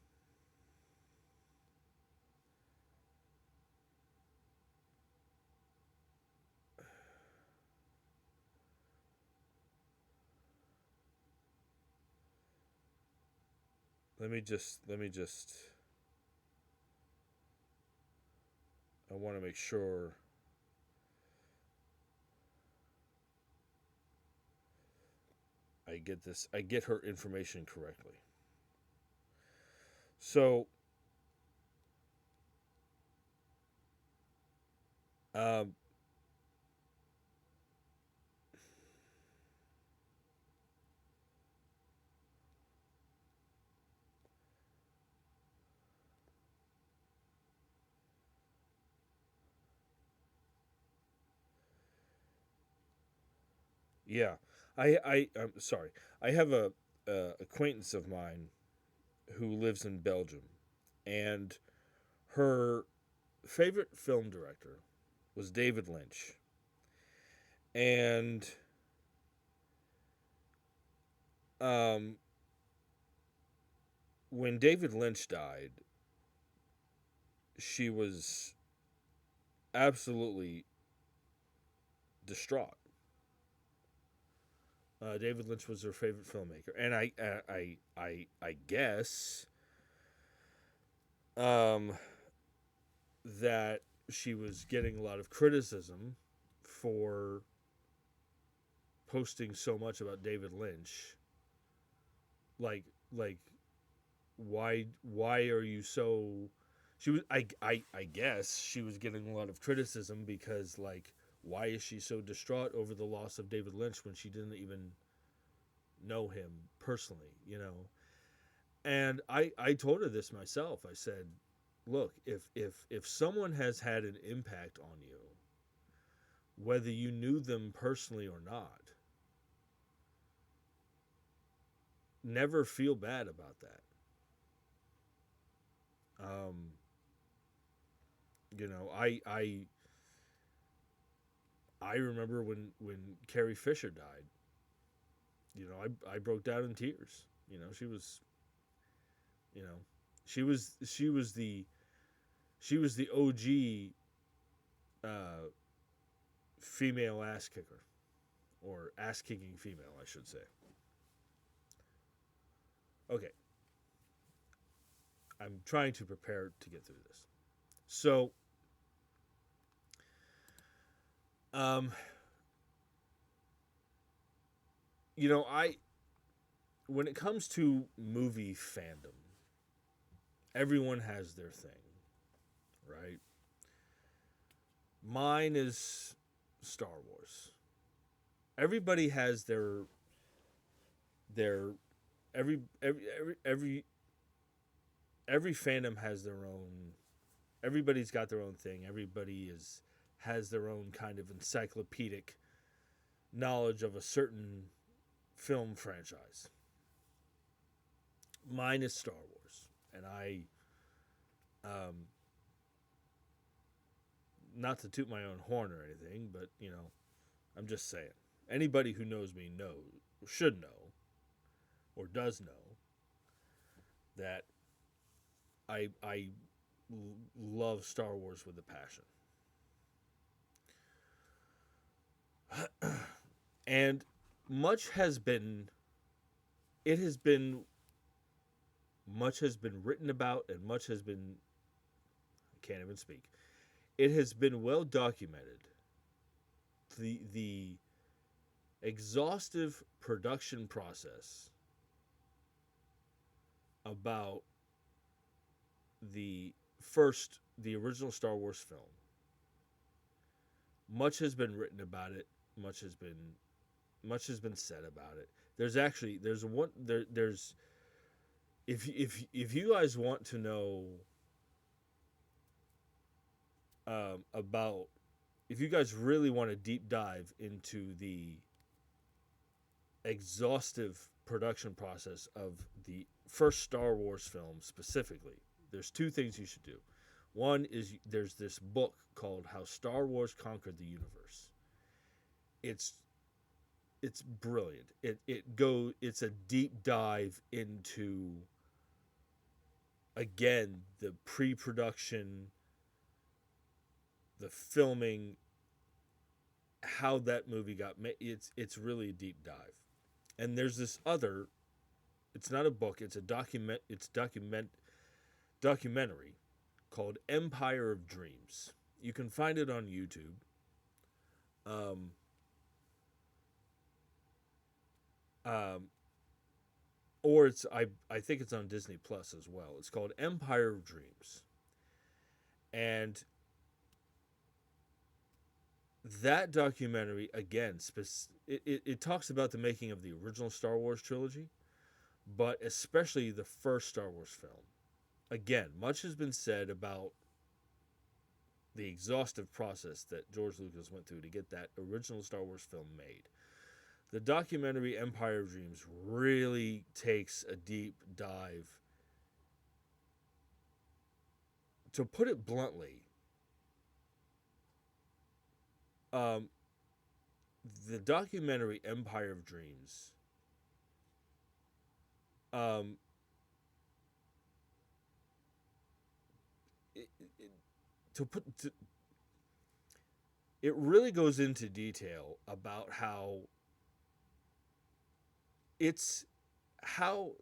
let me just I want to make sure I get her information correctly. So, um, yeah, I'm sorry. I have a acquaintance of mine who lives in Belgium, and her favorite film director was David Lynch. And um, when David Lynch died, she was absolutely distraught. David Lynch was her favorite filmmaker, and I guess um, that she was getting a lot of criticism for posting so much about David Lynch. Like why are you so she was I guess she was getting a lot of criticism because like why is she so distraught over the loss of David Lynch when she didn't even know him personally. And I told her this myself. I said, look, if someone has had an impact on you, whether you knew them personally or not, never feel bad about that. Um, you know, I remember when Carrie Fisher died. I broke down in tears. She was you know she was the OG uh, female ass kicker, or ass kicking female, I should say. Okay, I'm trying to prepare to get through this. So, um, I when it comes to movie fandom, everyone has their thing, right? Mine is Star Wars. Everybody has their every fandom has their own. Everybody's got their own thing. Everybody is has their own kind of encyclopedic knowledge of a certain film franchise. Mine is Star Wars, and um, not to toot my own horn or anything, but I'm just saying. Anybody who knows me knows, should know, or does know that I love Star Wars with a passion, and much has been it has been much has been written about, and much has been I can't even speak. It has been well documented. The exhaustive production process about the the original Star Wars film. Much has been written about it. Much has been said about it. There's one there's if you guys want to know about if you guys really want to deep dive into the exhaustive production process of the first Star Wars film specifically, there's two things you should do. One is there's this book called How Star Wars Conquered the Universe. It's it's brilliant. It's a deep dive into again the pre-production, the filming, how that movie got made. It's really a deep dive. And there's this other. It's not a book. It's a documentary called Empire of Dreams. You can find it on YouTube. Um, um, or I think it's on Disney Plus as well. It's called Empire of Dreams, and that documentary again it talks about the making of the original Star Wars trilogy, but especially the first Star Wars film. Again, much has been said about the exhaustive process that George Lucas went through to get that original Star Wars film made. The documentary Empire of Dreams really takes a deep dive. To put it bluntly, um, the documentary Empire of Dreams um, it, it, to put to, it really goes into detail about it's how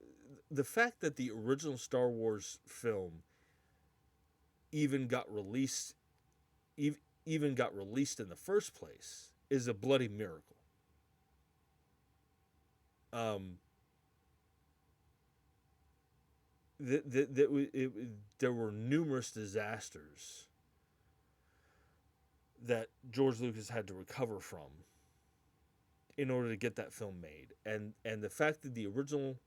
the fact that the original Star Wars film even got released even got released in the first place is a bloody miracle. Um, there were numerous disasters that George Lucas had to recover from in order to get that film made, and the fact that the original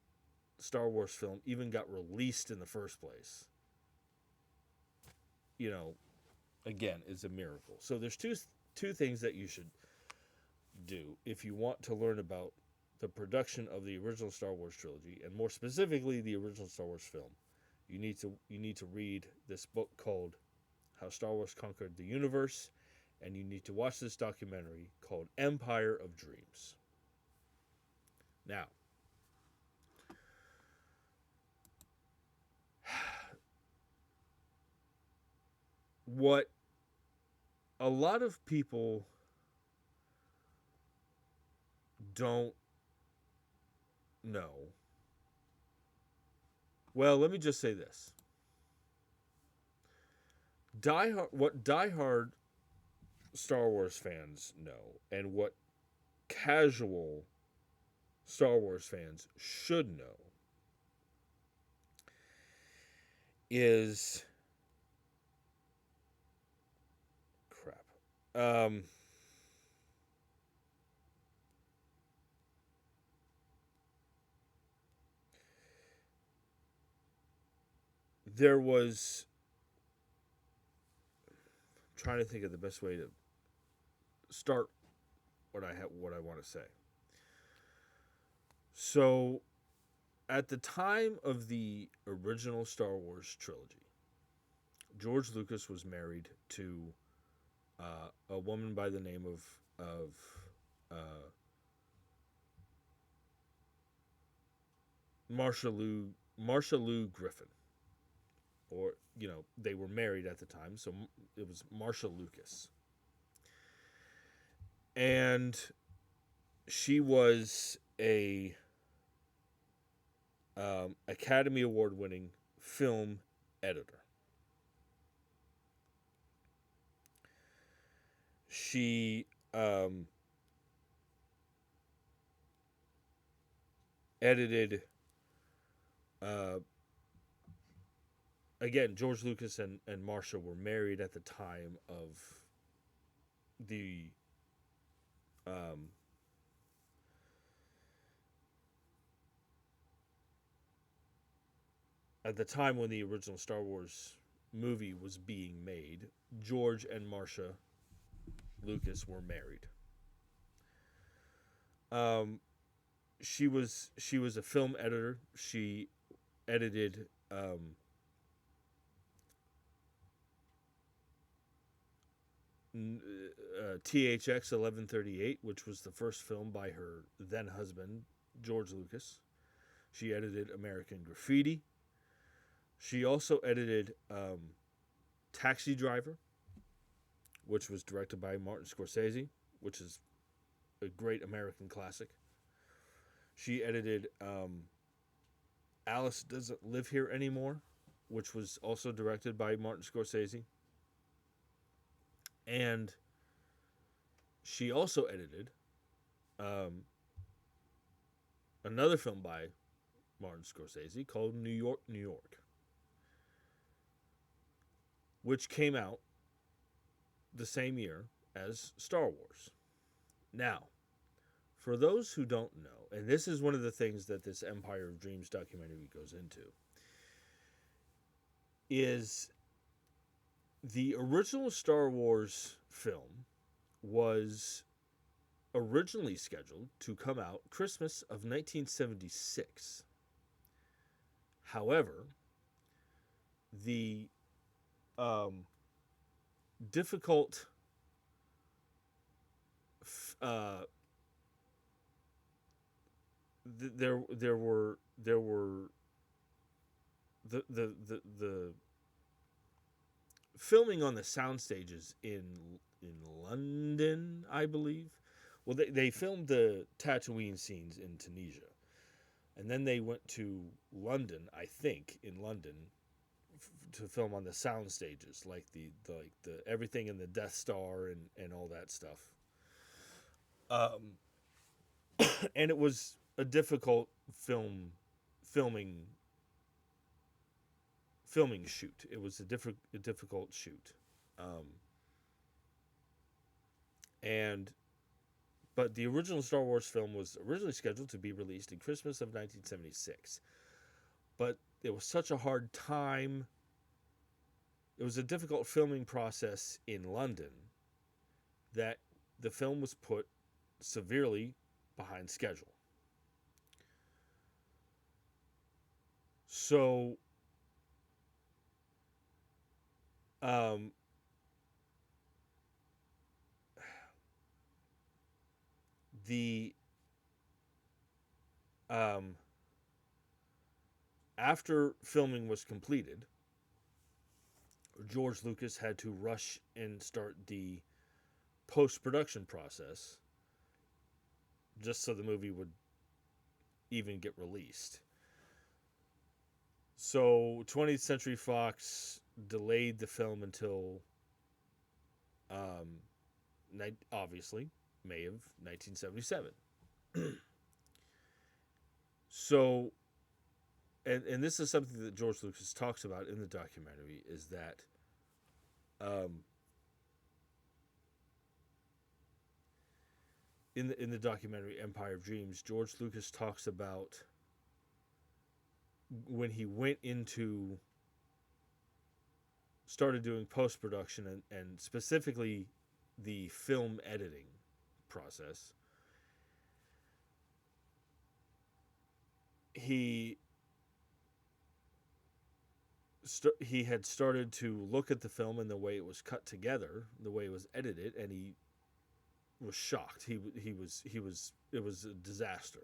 Star Wars film even got released in the first place, you know, again, is a miracle. So there's two things that you should do if you want to learn about the production of the original Star Wars trilogy, and more specifically the original Star Wars film. You need to read this book called How Star Wars Conquered the Universe, and you need to watch this documentary called Empire of Dreams. Now, what a lot of people don't know. Well, let me just say this. What diehard Star Wars fans know, and what casual Star Wars fans should know, is crap. um, there was trying to think of the best way to start what I want to say. So, at the time of the original Star Wars trilogy, George Lucas was married to a woman by the name of uh, Marsha Lou Griffin, or they were married at the time, so it was Marsha Lucas, and she was a Academy Award winning film editor. She edited uh, again. George Lucas and Marsha were married at the time of the um, at the time when the original Star Wars movie was being made. George and Marsha Lucas were married. Um, she was a film editor. She edited THX 1138, which was the first film by her then husband George Lucas. She edited American Graffiti. She also edited Taxi Driver, which was directed by Martin Scorsese, which is a great American classic. She edited Alice Doesn't Live Here Anymore, which was also directed by Martin Scorsese. And she also edited um, another film by Martin Scorsese called New York, New York, which came out the same year as Star Wars. Now, for those who don't know, and this is one of the things that this Empire of Dreams documentary goes into, is the original Star Wars film was originally scheduled to come out Christmas of 1976. However, the difficult uh, there were the filming on the sound stages in London, I believe. Well, they filmed the Tatooine scenes in Tunisia, and then they went to London, I think, in London, to film on the sound stages, like the everything in the Death Star and all that stuff. Um, and it was a difficult filming filming shoot. It was a difficult shoot, um, and but the original Star Wars film was originally scheduled to be released in Christmas of 1976. But it was such a hard time. It was a difficult filming process in London that the film was put severely behind schedule. So, um, the um, after filming was completed, George Lucas had to rush and start the post production process just so the movie would even get released. So 20th Century Fox delayed the film until, um, obviously, May of 1977. So, and this is something that George Lucas talks about in the documentary, is that um, in the documentary Empire of Dreams, George Lucas talks about when he went into started doing post production and specifically the film editing process. He he had started to look at the film and the way it was cut together, the way it was edited, and he was shocked. He was it was a disaster.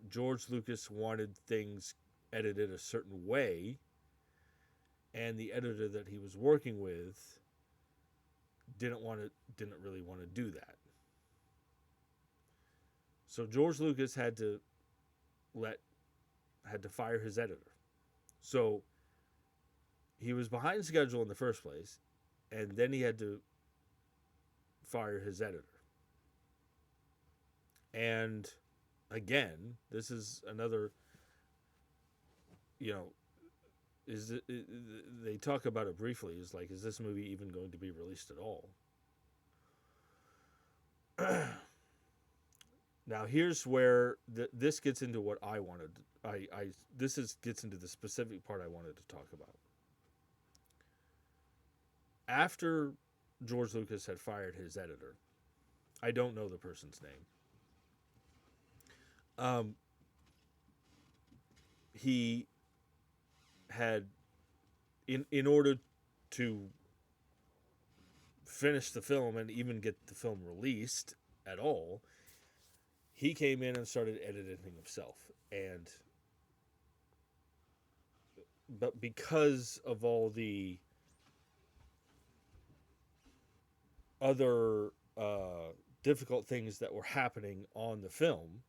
George Lucas wanted things edited a certain way, and the editor that he was working with didn't really want to do that. So George Lucas let had to fire his editor. So he was behind schedule in the first place, and then he had to fire his editor. And again, this is another, you know, they talk about it briefly. Is like, is this movie even going to be released at all? Now here's where this gets into what I wanted. Gets into the specific part I wanted to talk about. After George Lucas had fired his editor, I don't know the person's name. He had, in order to finish the film and even get the film released at all, he came in and started editing himself. But because of all the other difficult things that were happening on the film,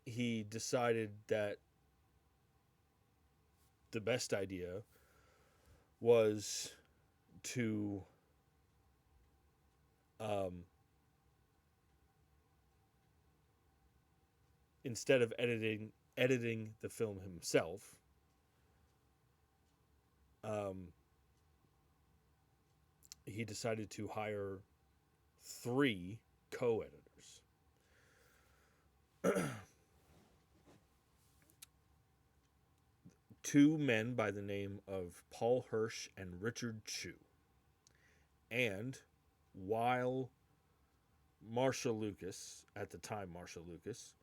he decided that the best idea was to instead of editing the film himself, he decided to hire 3 co-editors. Two men by the name of Paul Hirsch and Richard Chew. And while Marcia Lucas, at the time Marcia Lucas,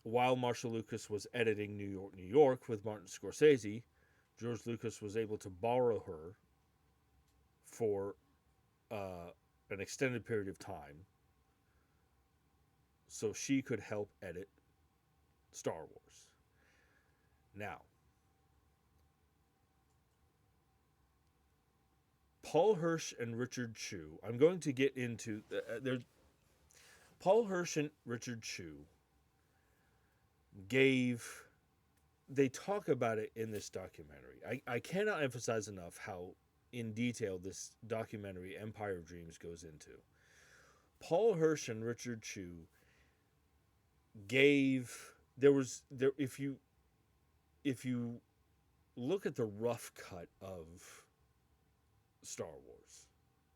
while Marcia Lucas was editing New York, New York with Martin Scorsese, George Lucas was able to borrow her for an extended period of time so she could help edit Star Wars. Now, Paul Hirsch and Richard Chew, I'm going to get into... Paul Hirsch and Richard Chew they talk about it in this documentary. I cannot emphasize enough how in detail this documentary, Empire of Dreams, goes into. Paul Hirsch and Richard Chew if you look at the rough cut of Star Wars,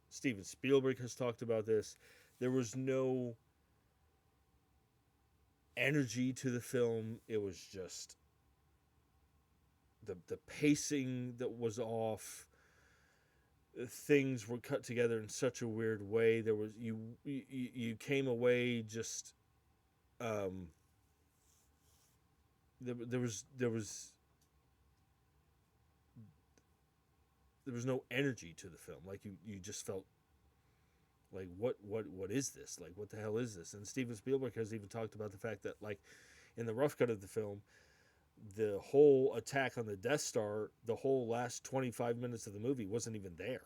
Steven Spielberg has talked about this. There was no energy to the film. It was just the pacing that was off. Things were cut together in such a weird way. There was you came away just there was no energy to the film. Like you just felt like what is this? Like, what the hell is this? And Steven Spielberg has even talked about the fact that, like, in the rough cut of the film, the whole attack on the Death Star, the whole last 25 minutes of the movie wasn't even there,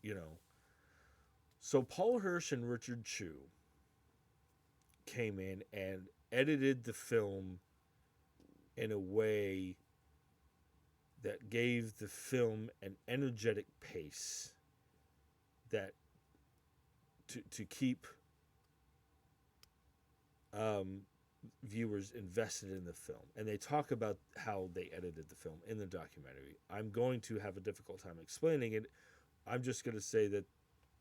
you know. So Paul Hirsch and Richard Chew came in and edited the film in a way that gave the film an energetic pace that to keep viewers invested in the film. And they talk about how they edited the film in the documentary. I'm going to have a difficult time explaining it. I'm just going to say that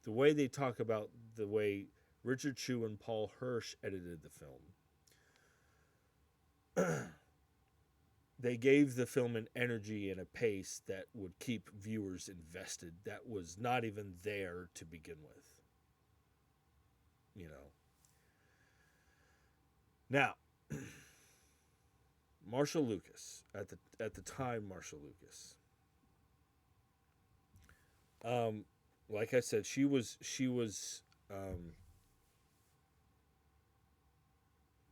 the way they talk about the way Richard Chew and Paul Hirsch edited the film, they gave the film an energy and a pace that would keep viewers invested that was not even there to begin with. You know. Now, Marshall Lucas at the time, Marshall Lucas. Like I said, she was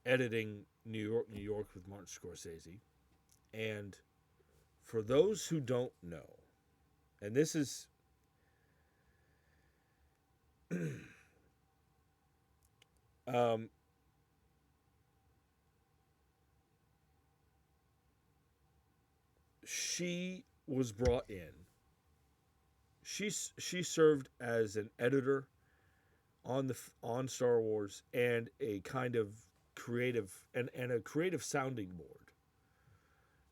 editing New York with Martin Scorsese, and for those who don't know, and this is um, she was brought in. She served as an editor on Star Wars and a kind of creative and a creative sounding board.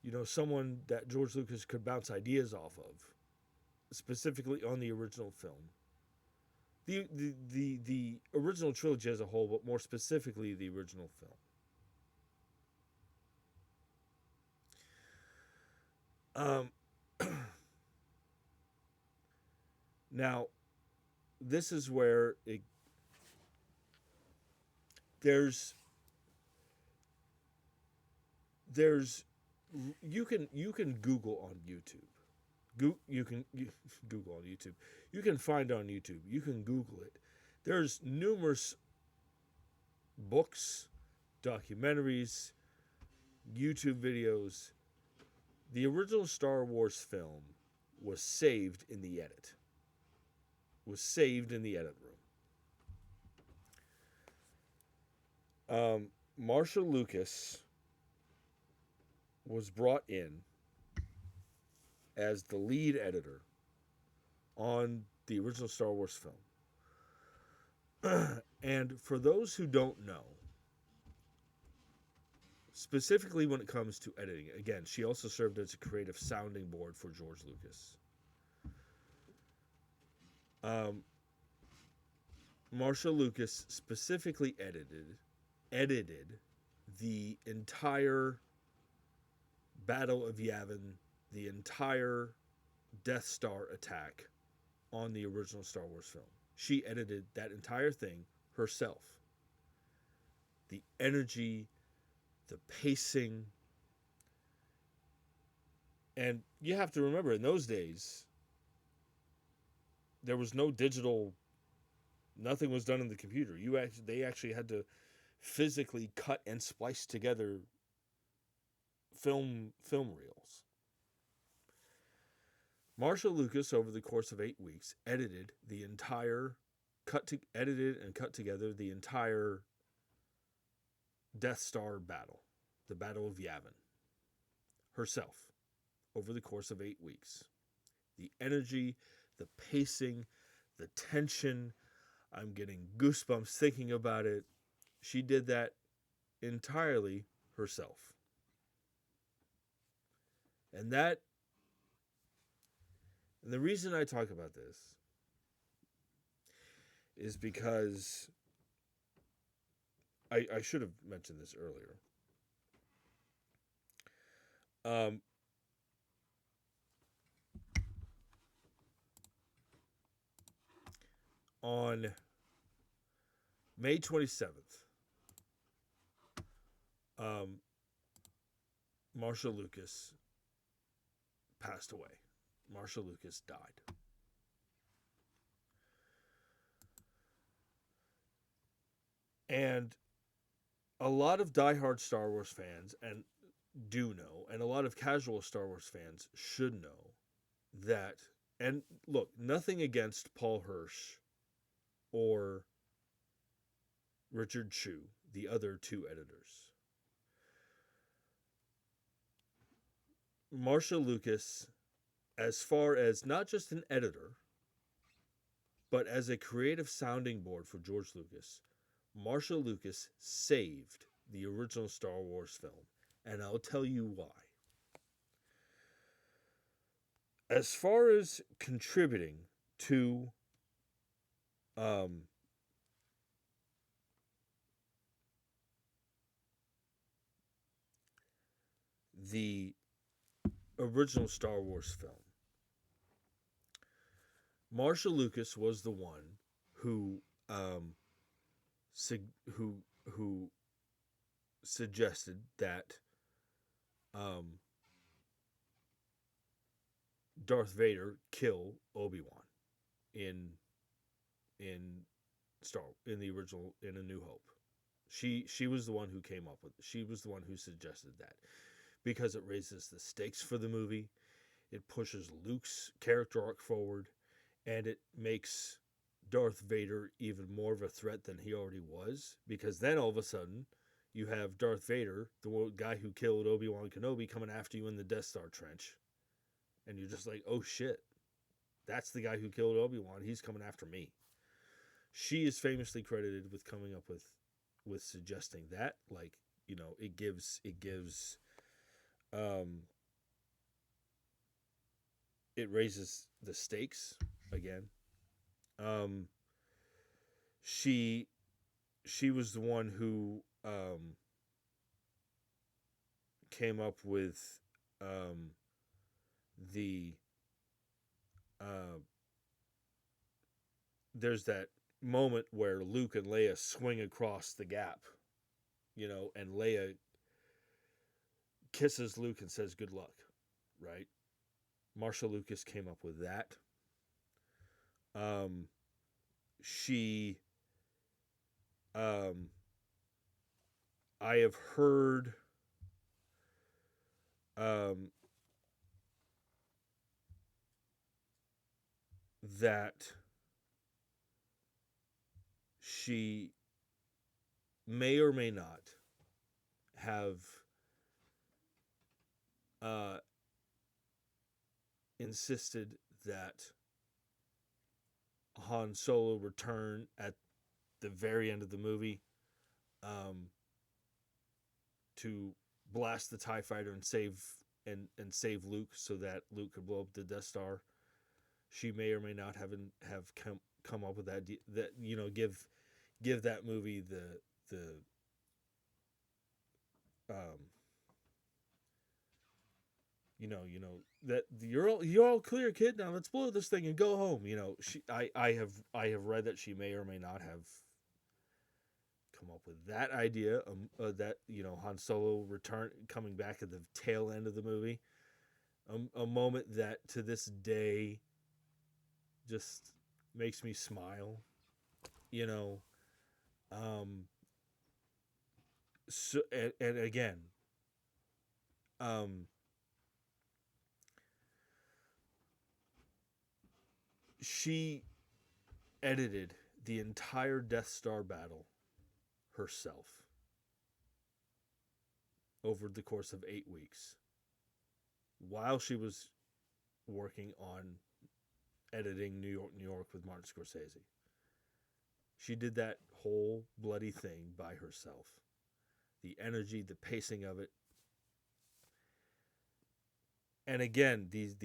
You know, someone that George Lucas could bounce ideas off of, specifically on the original film. The original trilogy as a whole, but more specifically the original film. Now, this is where there's there's you can Google on YouTube. You Google on YouTube. You can find on YouTube. You can Google it. There's numerous books, documentaries, YouTube videos. The original Star Wars film was saved in the edit. Was saved in the edit room. Marshall Lucas was brought in as the lead editor on the original Star Wars film. And for those who don't know, specifically when it comes to editing, again, she also served as a creative sounding board for George Lucas. Marshall Lucas specifically edited the entire Battle of Yavin, the entire Death Star attack on the original Star Wars film. She edited that entire thing herself. The energy, the pacing, and you have to remember in those days there was no digital. Nothing was done in the computer. They actually had to physically cut and splice together film reels. Marshall Lucas, over the course of 8 weeks, edited and cut together the entire Death Star battle, the Battle of Yavin, herself, over the course of 8 weeks. The energy, the pacing, the tension. I'm getting goosebumps thinking about it. She did that entirely herself. And the reason I talk about this is because I should have mentioned this earlier. On May 27th, Marshall Lucas passed away. Marshall Lucas died. And a lot of diehard Star Wars fans and do know, and a lot of casual Star Wars fans should know that. And look, nothing against Paul Hirsch or Richard Chew, the other two editors. Marshall Lucas, as far as not just an editor, but as a creative sounding board for George Lucas, Marshall Lucas saved the original Star Wars film, and I'll tell you why. As far as contributing to um, the original Star Wars film, Marshall Lucas was the one who um, who who suggested that um, Darth Vader kill Obi-Wan in in in the original in A New Hope. She was the one who came up with it. She was the one who suggested that because it raises the stakes for the movie. It pushes Luke's character arc forward, and it makes Darth Vader even more of a threat than he already was. Because then all of a sudden, you have Darth Vader, the guy who killed Obi-Wan Kenobi, coming after you in the Death Star trench, and you're just like, oh shit, that's the guy who killed Obi-Wan. He's coming after me. She is famously credited with coming up with suggesting that, like, um it raises the stakes again. Um she she was the one who came up with um the uh there's that moment where Luke and Leia swing across the gap, and Leia kisses Luke and says good luck, right? Marshall Lucas came up with that. Um, she, um, I have heard, um, that she may or may not have uh, insisted that Han Solo return at the very end of the movie, um, to blast the TIE fighter and save Luke so that Luke could blow up the Death Star. She may or may not have come up with that give that movie the um that you're all clear, kid. Now let's blow this thing and go home. I have read that she may or may not have come up with that idea. That Han Solo coming back at the tail end of the movie. A moment that to this day just makes me smile. You know, um, so and again, um, she edited the entire Death Star battle herself over the course of 8 weeks while she was working on editing New York with Martin Scorsese. She did that whole bloody thing by herself. The energy, the pacing of it. And again, these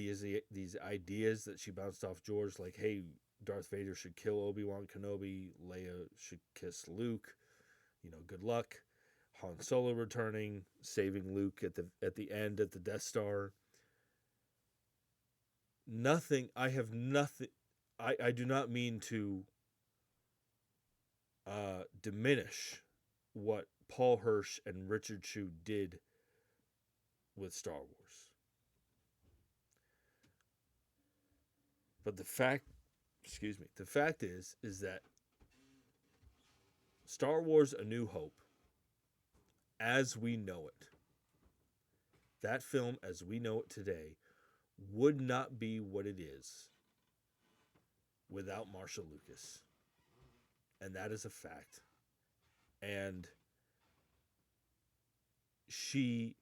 ideas that she bounced off George, like, hey, Darth Vader should kill Obi-Wan Kenobi, Leia should kiss Luke, good luck. Han Solo returning, saving Luke at the end at the Death Star. Nothing. I have nothing. I do not mean to diminish what Paul Hirsch and Richard Chew did with Star Wars, but the fact is that Star Wars: A New Hope, as we know it, that film as we know it today, would not be what it is without Marshall Lucas. And that is a fact. And she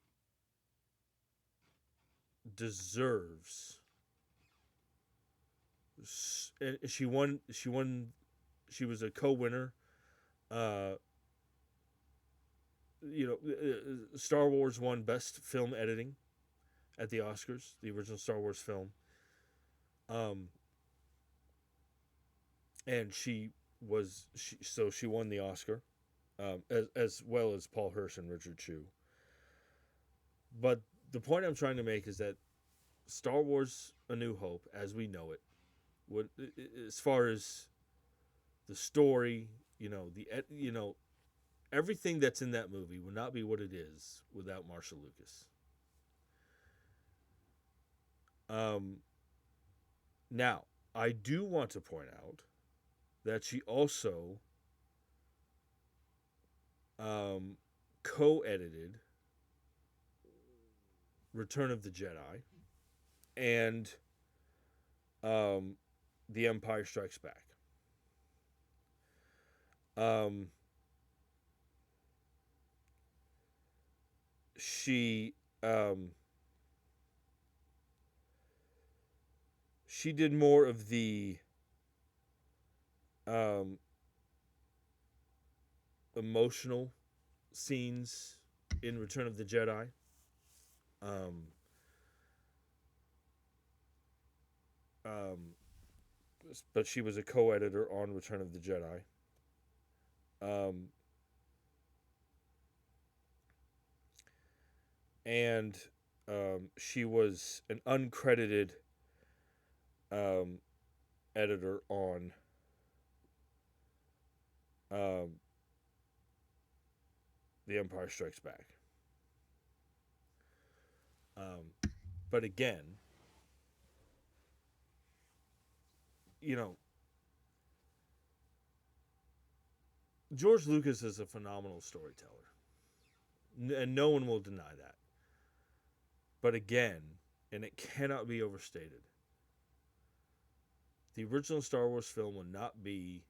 deserves, and she was a co-winner Star Wars won Best Film Editing at the Oscars, the original Star Wars film. Um, and she won the Oscar, as well as Paul Hirsch and Richard Chew. But the point I'm trying to make is that Star Wars: A New Hope, as we know it, would, as far as the story, everything that's in that movie would not be what it is without Marshall Lucas. Now, I do want to point out that she also co-edited Return of the Jedi and um, The Empire Strikes Back. Um, she she did more of the um, emotional scenes in Return of the Jedi. Um, um, but she was a co-editor on Return of the Jedi. Um, and she was an uncredited um, editor on um, The Empire Strikes Back. But again, you know, George Lucas is a phenomenal storyteller, and no one will deny that. But again, and it cannot be overstated, the original Star Wars film would not be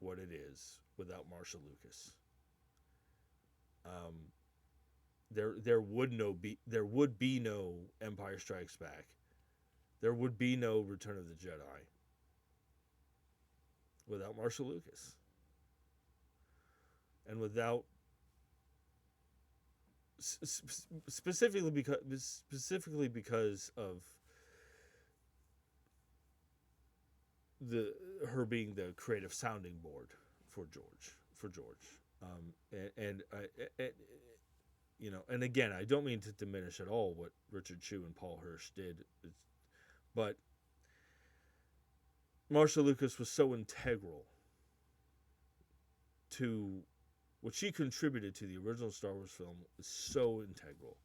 what it is without Marshall Lucas. Um, there would be no Empire Strikes Back. There would be no Return of the Jedi without Marshall Lucas, and without specifically because of the her being the creative sounding board for George. And and again, I don't mean to diminish at all what Richard Chew and Paul Hirsch did, but Marshall Lucas was so integral to what she contributed to the original Star Wars film is so integral,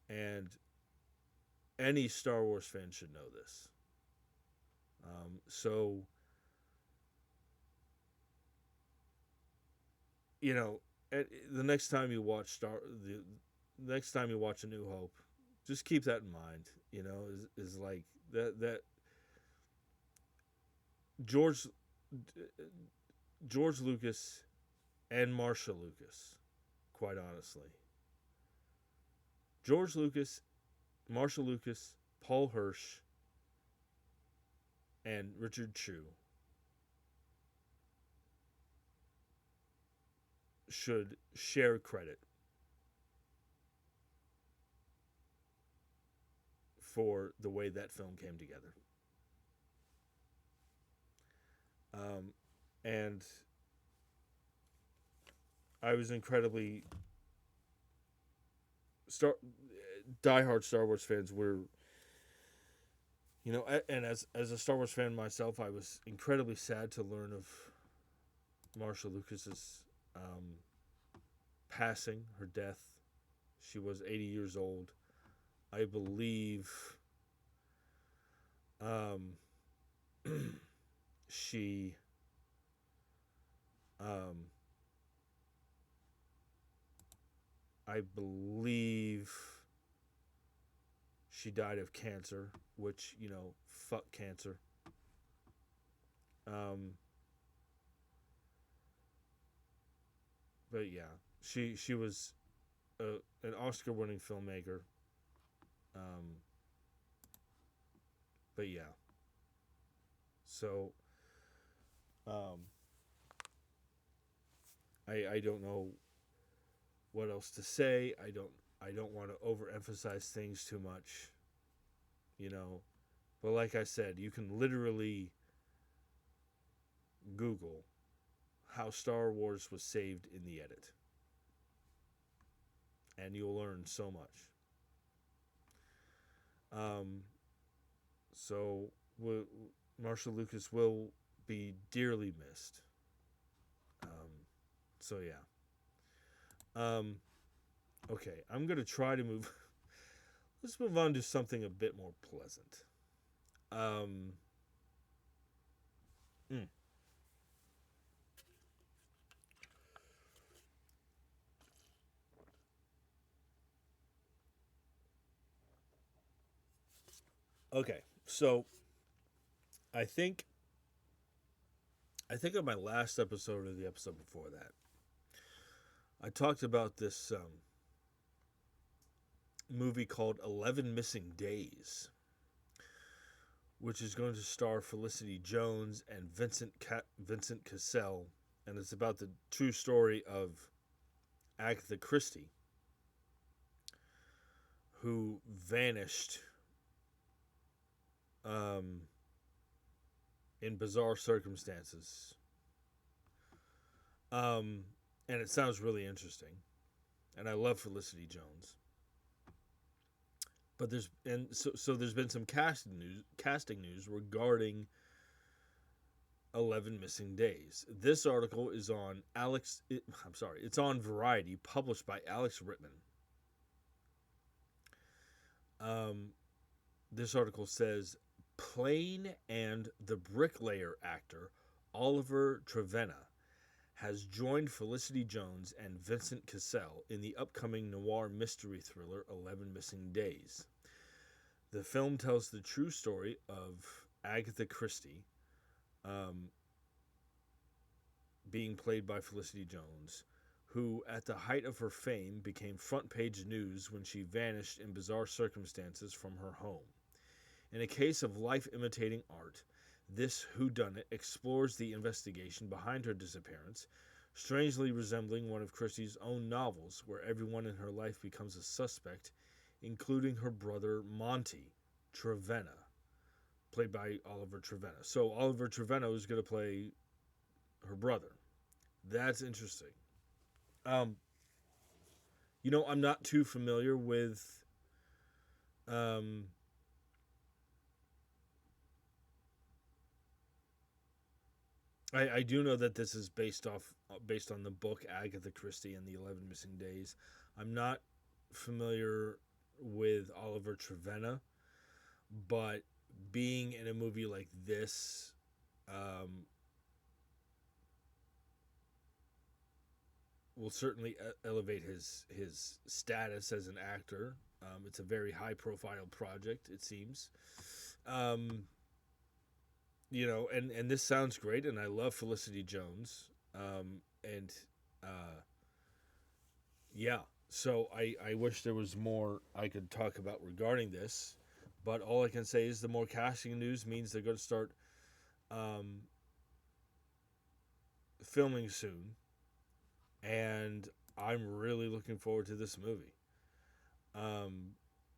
and any Star Wars fan should know this. So, the next time you watch the next time you watch A New Hope, just keep that in mind. Is like that George George Lucas and Marshall Lucas, quite honestly. George Lucas, Marshall Lucas, Paul Hirsch, and Richard Chew should share credit for the way that film came together. And I was incredibly diehard Star Wars fans were, and as a Star Wars fan myself, I was incredibly sad to learn of Marshall Lucas's passing, her death. She was 80 years old, I believe. She I believe she died of cancer, which, fuck cancer. But yeah, she was an Oscar-winning filmmaker. But yeah, so I don't know what else to say. I don't want to overemphasize things too much, you know. But like I said, you can literally Google how Star Wars was saved in the edit, and you'll learn so much. Um, so Marshall Lucas will be dearly missed. So yeah. Um, okay, I'm gonna try to move. Let's move on to something a bit more pleasant. Um, mm, okay, so I think I think on my last episode or the episode before that, I talked about this movie called 11 Missing Days, which is going to star Felicity Jones and Vincent Cassell, and it's about the true story of Agatha Christie, who vanished um, in bizarre circumstances. Um, and it sounds really interesting, and I love Felicity Jones. But there's been some casting news regarding 11 Missing Days. This article is on it's on Variety, published by Alex Rittman. Um, this article says Plain and the Bricklayer actor Oliver Trevenna has joined Felicity Jones and Vincent Cassell in the upcoming noir mystery thriller 11 Missing Days. The film tells the true story of Agatha Christie, um, being played by Felicity Jones, who, at the height of her fame, became front page news when she vanished in bizarre circumstances from her home. In a case of life imitating art, this whodunit explores the investigation behind her disappearance, strangely resembling one of Christie's own novels, where everyone in her life becomes a suspect, including her brother Monty Trevenna, played by Oliver Trevenna. So Oliver Trevenna is going to play her brother. That's interesting. Um, I'm not too familiar with um, I do know that this is based on the book Agatha Christie and the 11 Missing Days. I'm not familiar with Oliver Trevenna, but being in a movie like this, um, will certainly elevate his status as an actor. It's a very high profile project, it seems. Um, and this sounds great, and I love Felicity Jones. And yeah, so I wish there was more I could talk about regarding this, but all I can say is the more casting news means they're going to start um, filming soon, and I'm really looking forward to this movie. Um,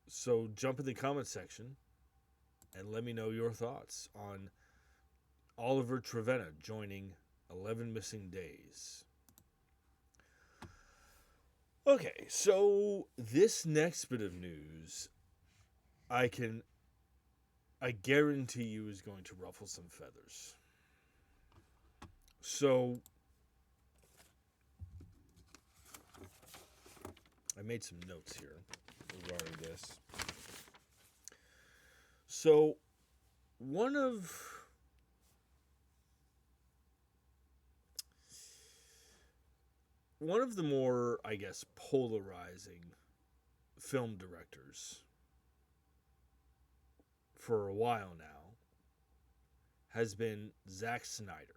so jump in the comment section and let me know your thoughts on Oliver Trevenna joining 11 Missing Days. Okay, so this next bit of news, I guarantee you is going to ruffle some feathers. So I made some notes here regarding this. So one of the more, I guess, polarizing film directors for a while now has been Zack Snyder.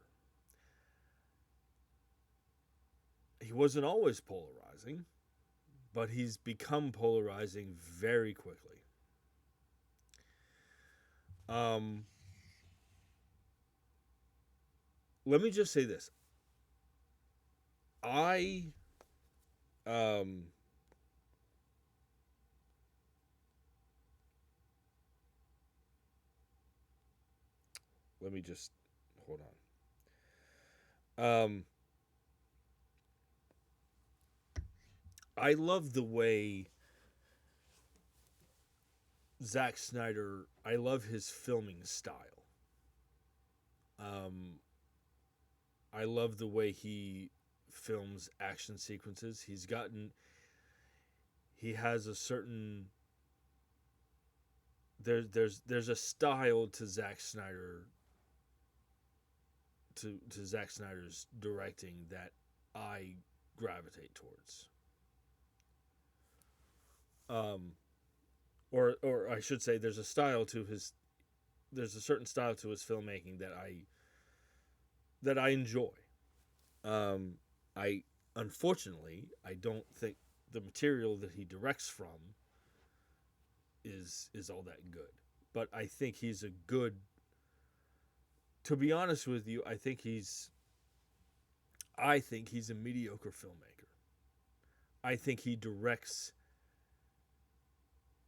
He wasn't always polarizing, but he's become polarizing very quickly. Let me just say this. I Um, Let me just hold on. I love the way Zack Snyder. I love his filming style. Um, I love the way he films action sequences. He has a certain there's a style to Zack Snyder to Zack Snyder's directing that I gravitate towards. Um, or I should say, there's a certain style to his filmmaking that I enjoy. Um, I Unfortunately I don't think the material that he directs from is all that good. But I think he's a good. To be honest with you, I think he's a mediocre filmmaker. I think he directs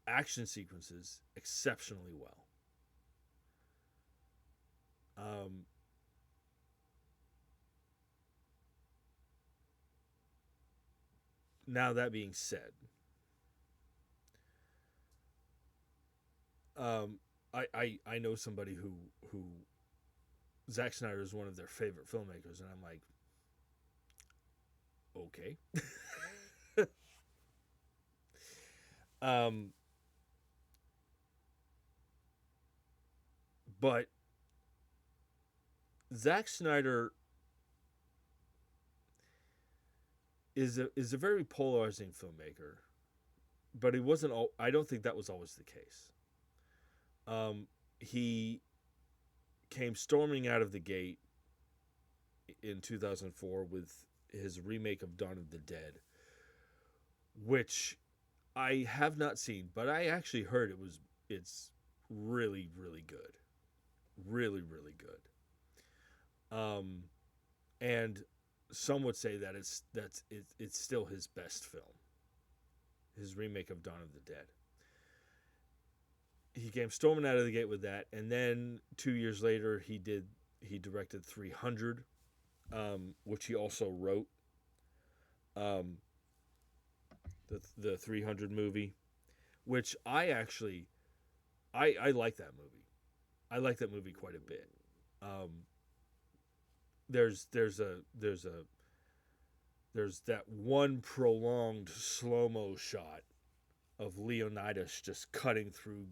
action sequences exceptionally well. Um, Now that being said, um, I know somebody who Zack Snyder is one of their favorite filmmakers, and I'm like, okay. um, but Zack Snyder is a very polarizing filmmaker, but he wasn't. I don't think that was always the case. He came storming out of the gate in 2004 with his remake of Dawn of the Dead, which I have not seen, but I actually heard it's really really good, really really good. And some would say that it's still his best film, his remake of Dawn of the Dead. He came storming out of the gate with that, and then 2 years later he directed 300, which he also wrote. Um, the 300 movie, which I like that movie. I like that movie quite a bit. Um, there's that one prolonged slow mo shot of Leonidas just cutting through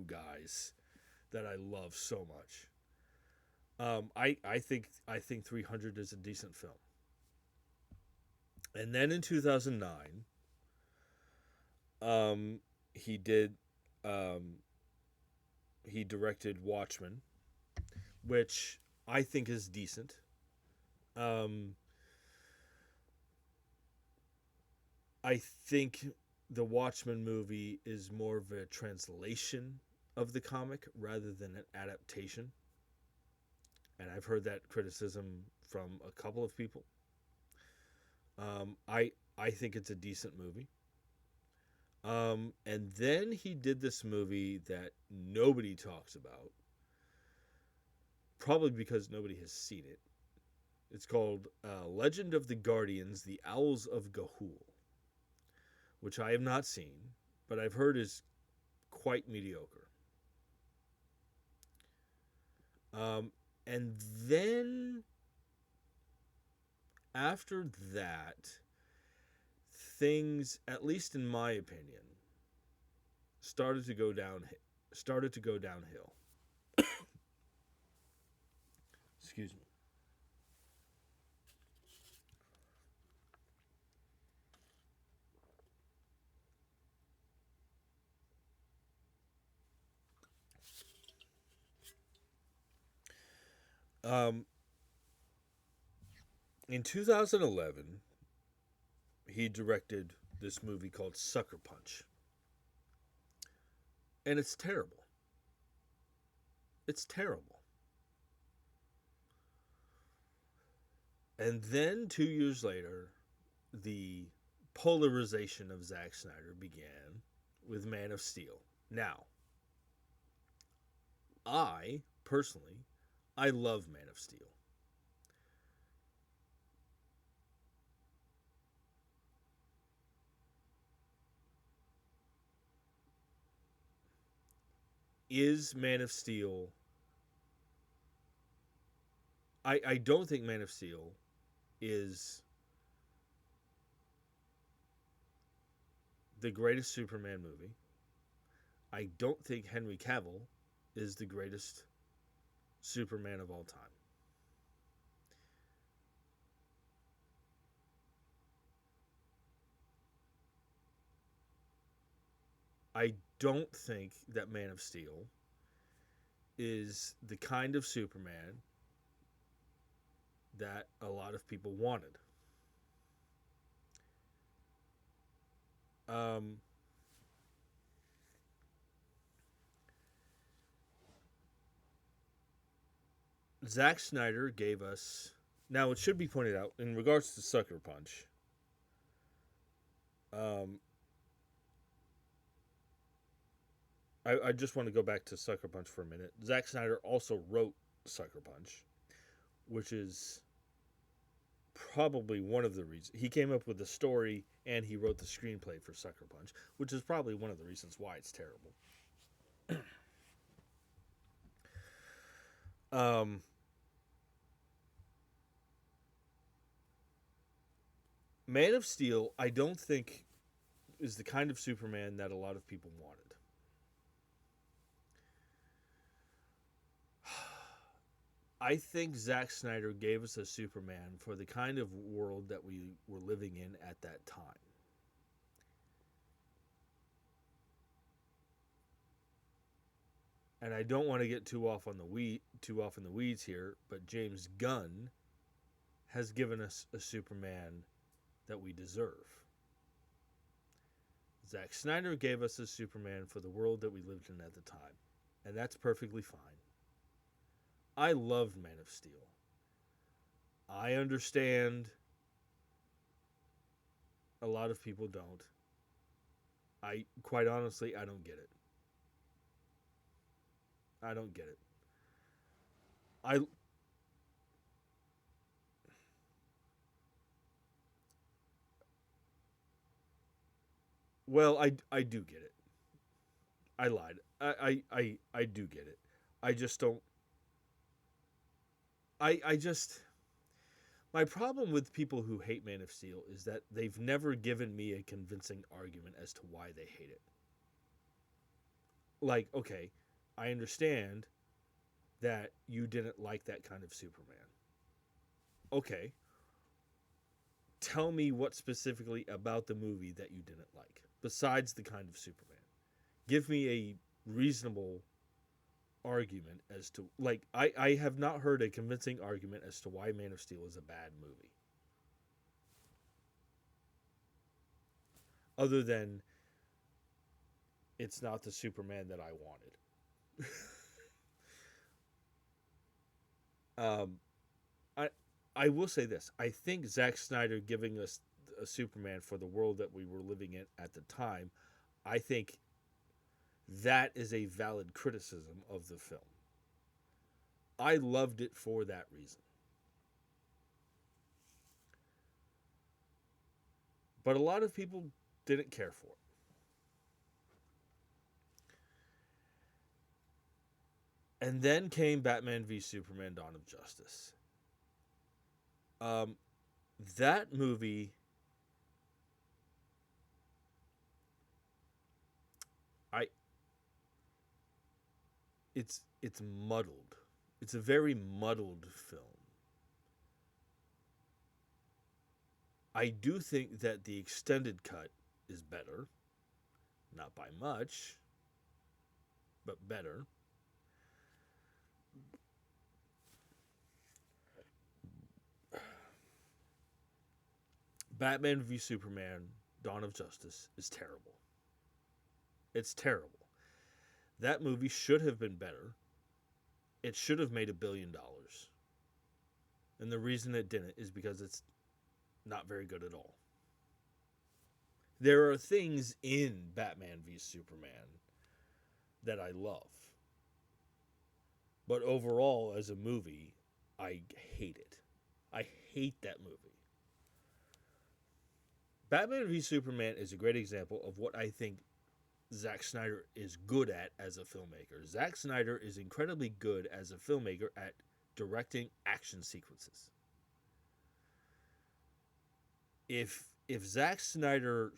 guys that I love so much. I think 300 is a decent film. And then in 2009, um, he did um, he directed Watchmen, which I think is decent. Um, I think the Watchmen movie is more of a translation of the comic rather than an adaptation. And I've heard that criticism from a couple of people. I think it's a decent movie. And then he did this movie that nobody talks about, probably because nobody has seen it. It's called Legend of the Guardians: The Owls of Ga'Hoole, which I have not seen, but I've heard is quite mediocre. Um, and then after that, things, at least in my opinion, started to go down started to go downhill. Excuse me. Um, in 2011, he directed this movie called Sucker Punch, and it's terrible. It's terrible. And then 2 years later, the polarization of Zack Snyder began with Man of Steel. Now, I personally, I love Man of Steel. Is Man of Steel? I don't think Man of Steel is the greatest Superman movie. I don't think Henry Cavill is the greatest Superman of all time. I don't think that Man of Steel is the kind of Superman that a lot of people wanted. Um, Zack Snyder gave us. Now, it should be pointed out in regards to Sucker Punch. Um, I just want to go back to Sucker Punch for a minute. Zack Snyder also wrote Sucker Punch, which is probably one of the reasons he came up with the story and he wrote the screenplay for Sucker Punch, which is probably one of the reasons why it's terrible. Um, Man of Steel, I don't think is the kind of Superman that a lot of people wanted. I think Zack Snyder gave us a Superman for the kind of world that we were living in at that time. And I don't want to get too off in the weeds here, but James Gunn has given us a Superman that we deserve. Zack Snyder gave us a Superman for the world that we lived in at the time, and that's perfectly fine. I loved Man of Steel. I understand a lot of people don't. I quite honestly, I don't get it. I don't get it. I well, I do get it. I lied. I do get it. I just don't. I just my problem with people who hate Man of Steel is that they've never given me a convincing argument as to why they hate it. Like, okay, I understand that you didn't like that kind of Superman. Okay, tell me what specifically about the movie that you didn't like, besides the kind of Superman. Give me a reasonable argument as to I have not heard a convincing argument as to why Man of Steel is a bad movie. Other than it's not the Superman that I wanted. um, I I will say this: I think Zack Snyder giving us a Superman for the world that we were living in at the time, I think that is a valid criticism of the film. I loved it for that reason, but a lot of people didn't care for it. And then came Batman v Superman: Dawn of Justice. Um, that movie, I it's muddled. It's a very muddled film. I do think that the extended cut is better, not by much, but better. Batman v Superman: Dawn of Justice is terrible. It's terrible. That movie should have been better. It should have made $1 billion. And the reason it didn't is because it's not very good at all. There are things in Batman v Superman that I love, but overall, as a movie, I hate it. I hate that movie. Batman v Superman is a great example of what I think Zack Snyder is good at as a filmmaker. Zack Snyder is incredibly good as a filmmaker at directing action sequences. If Zack Snyder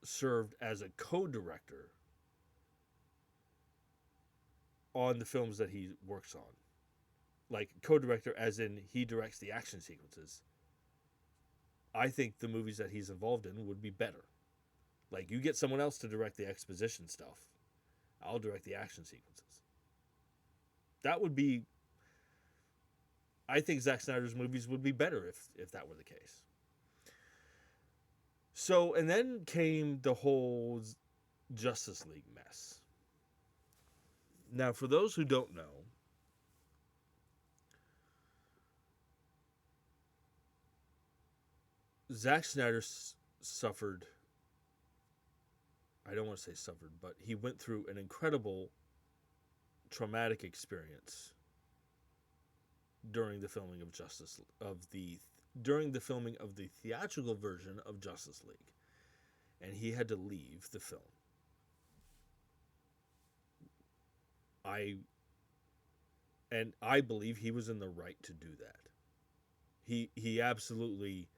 served as a co-director on the films that he works on, like co-director as in he directs the action sequences, I think the movies that he's involved in would be better. Like, you get someone else to direct the exposition stuff, I'll direct the action sequences. That would be, I think Zack Snyder's movies would be better if that were the case. So, and then came the whole Justice League mess. Now, for those who don't know, Zack Snyder suffered, I don't want to say suffered, but he went through an incredible traumatic experience during the filming of during the filming of the theatrical version of Justice League, and he had to leave the film. I believe he was in the right to do that. He absolutely,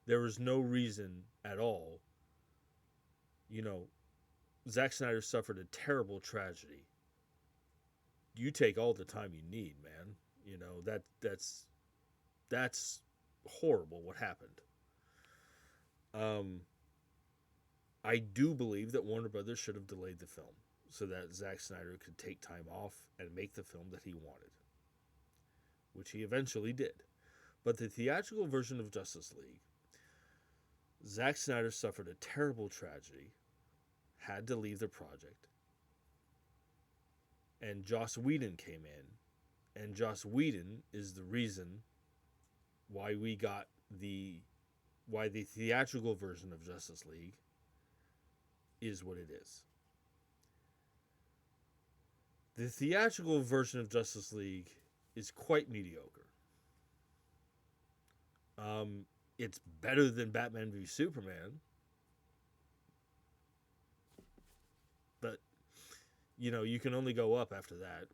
there was no reason at all. You know, Zack Snyder suffered a terrible tragedy. You take all the time you need, man. You know, that's horrible what happened. I do believe that Warner Brothers should have delayed the film so that Zack Snyder could take time off and make the film that he wanted, which he eventually did. But the theatrical version of Justice League, Zack Snyder suffered a terrible tragedy, had to leave the project, and Joss Whedon came in, and Joss Whedon is the reason why why the theatrical version of Justice League is what it is. The theatrical version of Justice League is quite mediocre. It's better than Batman v Superman, but you know, you can only go up after that.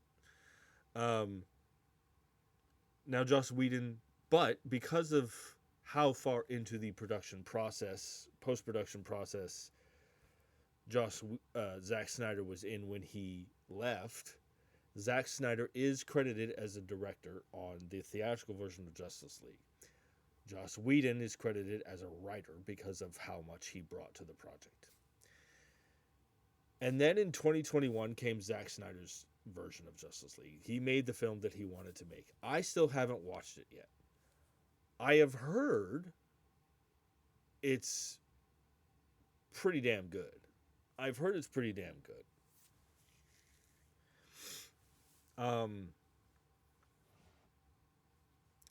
Now, Joss Whedon, but because of how far into the production process, post-production process, Zack Snyder was in when he left, Zack Snyder is credited as a director on the theatrical version of Justice League. Joss Whedon is credited as a writer because of how much he brought to the project. And then in 2021 came Zack Snyder's version of Justice League. He made the film that he wanted to make. I still haven't watched it yet. I have heard it's pretty damn good. I've heard it's pretty damn good.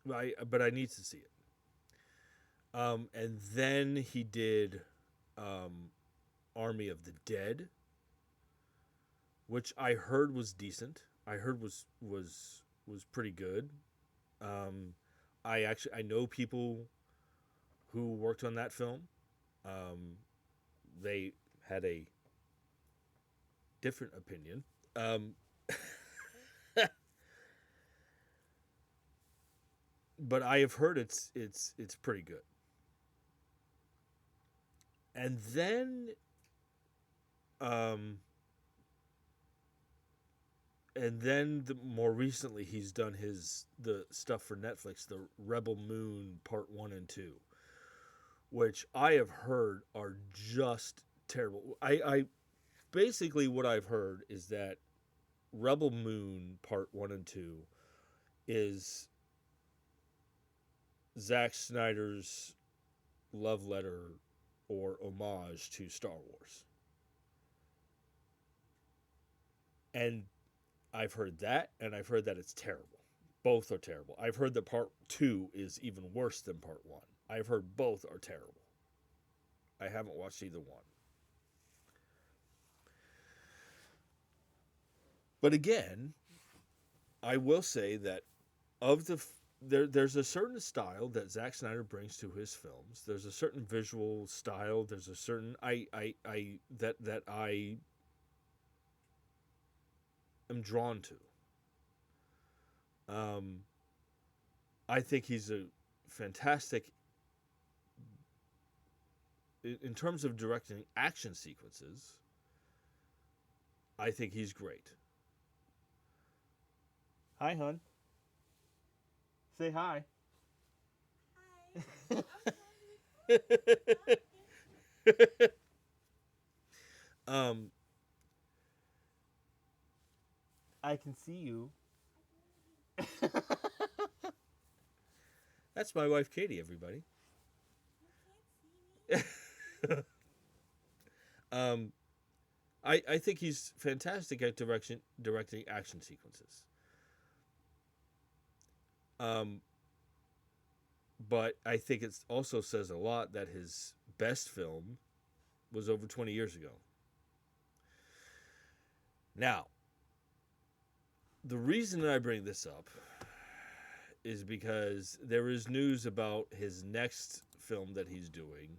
But I need to see it. And then he did Army of the Dead, which I heard was decent. I heard was pretty good. I know people who worked on that film. They had a different opinion. But I have heard it's pretty good. And then more recently he's done the stuff for Netflix, the Rebel Moon Part 1 and 2, which I have heard are just terrible. I basically, what I've heard is that Rebel Moon Part 1 and 2 is Zack Snyder's love letter or homage to Star Wars. And I've heard that, and I've heard that it's terrible. Both are terrible. I've heard that Part 2 is even worse than Part 1. I've heard both are terrible. I haven't watched either one. But again, I will say that of there's a certain style that Zack Snyder brings to his films. There's a certain visual style. There's a certain I that I am drawn to. Um, I think he's a fantastic in terms of directing action sequences. I think he's great. Hi, hon. Say hi. um, I can see you. That's my wife, Katie. Everybody. um, I think he's fantastic at directing action sequences. Um, but I think it also says a lot that his best film was over 20 years ago. Now, the reason I bring this up is because there is news about his next film that he's doing,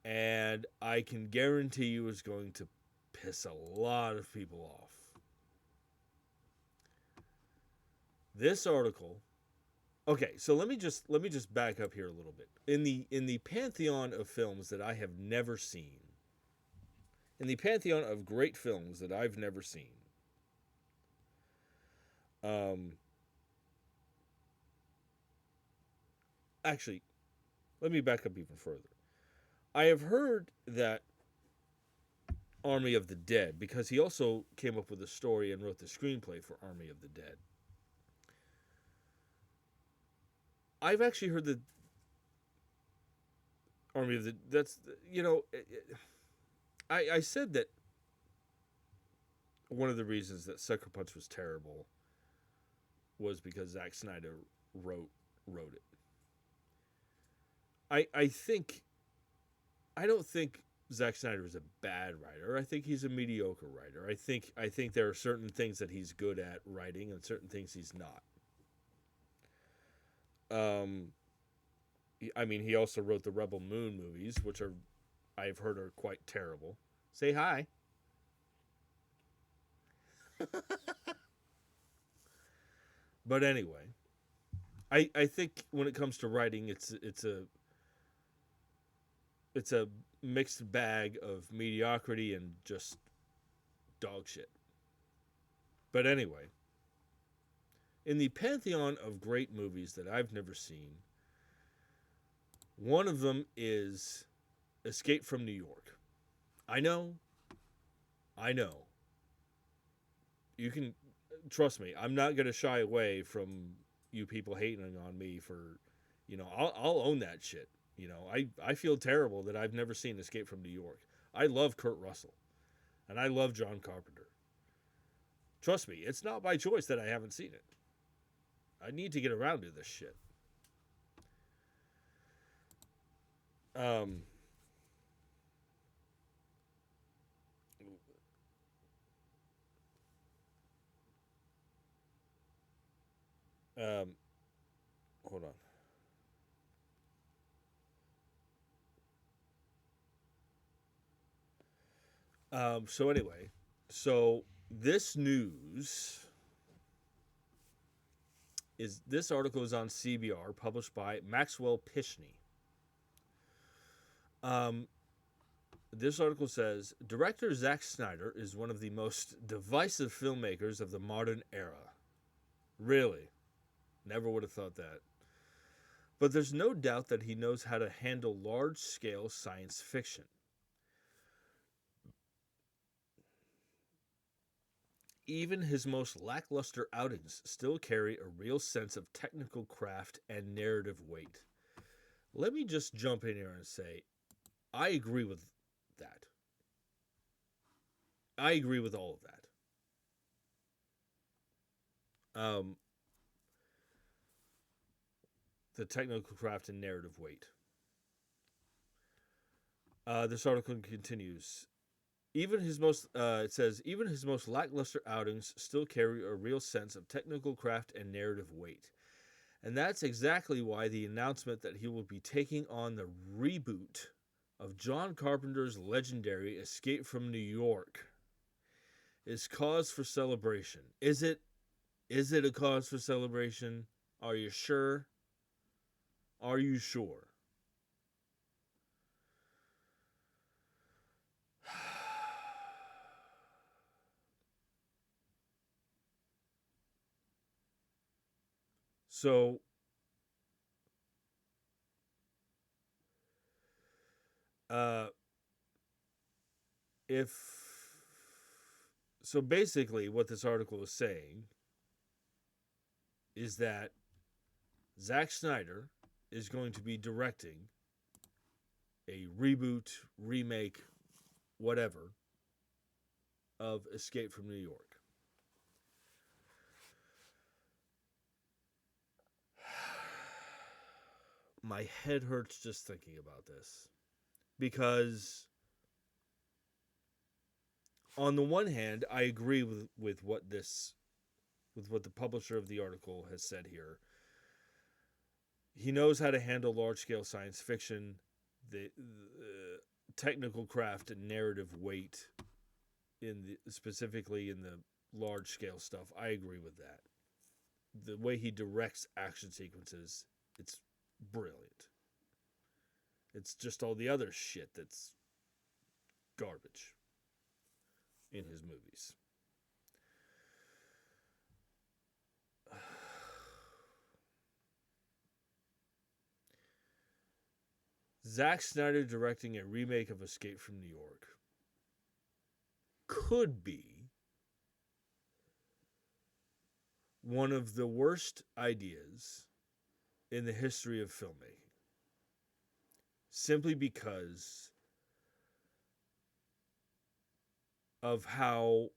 and I can guarantee you it's going to piss a lot of people off. This article. Okay, so let me just back up here a little bit. In the pantheon of films that I have never seen, in the pantheon of great films that I've never seen, um, actually, let me back up even further. I have heard that Army of the Dead, because he also came up with a story and wrote the screenplay for Army of the Dead. I've actually heard that Army of the that's you know I said that one of the reasons that Sucker Punch was terrible was because Zack Snyder wrote it. I think I don't think Zack Snyder is a bad writer. I think he's a mediocre writer. I think there are certain things that he's good at writing and certain things he's not. Um, I mean, he also wrote the Rebel Moon movies, which are I've heard are quite terrible. Say hi. But anyway, I think when it comes to writing, it's a mixed bag of mediocrity and just dog shit. But anyway, in the pantheon of great movies that I've never seen, one of them is Escape from New York. I know, I know. You can trust me. I'm not gonna shy away from you people hating on me for, I'll own that shit. I feel terrible that I've never seen Escape from New York. I love Kurt Russell, and I love John Carpenter. Trust me, it's not by choice that I haven't seen it. I need to get around to this shit. Um, um, hold on. So anyway, so this news this article is on CBR, published by Maxwell Pishney. Um, this article says director Zack Snyder is one of the most divisive filmmakers of the modern era. Really, never would have thought that. But there's no doubt that he knows how to handle large-scale science fiction. Even his most lackluster outings still carry a real sense of technical craft and narrative weight. Let me just jump in here and say, I agree with that. I agree with all of that. The technical craft and narrative weight. This article continues. it says even his most lackluster outings still carry a real sense of technical craft and narrative weight. And that's exactly why the announcement that he will be taking on the reboot of John Carpenter's legendary Escape from New York is cause for celebration. Is it a cause for celebration? Are you sure? Are you sure? So uh if so basically what this article is saying is that Zack Snyder is going to be directing a reboot, remake, whatever of Escape from New York. My head hurts just thinking about this because on the one hand, I agree with what the publisher of the article has said here. He knows how to handle large scale science fiction, the technical craft and narrative weight specifically in the large scale stuff. I agree with that. The way he directs action sequences, it's brilliant. It's just all the other shit that's garbage in his movies. Zack Snyder directing a remake of Escape from New York could be one of the worst ideas in the history of filmmaking. Simply because of how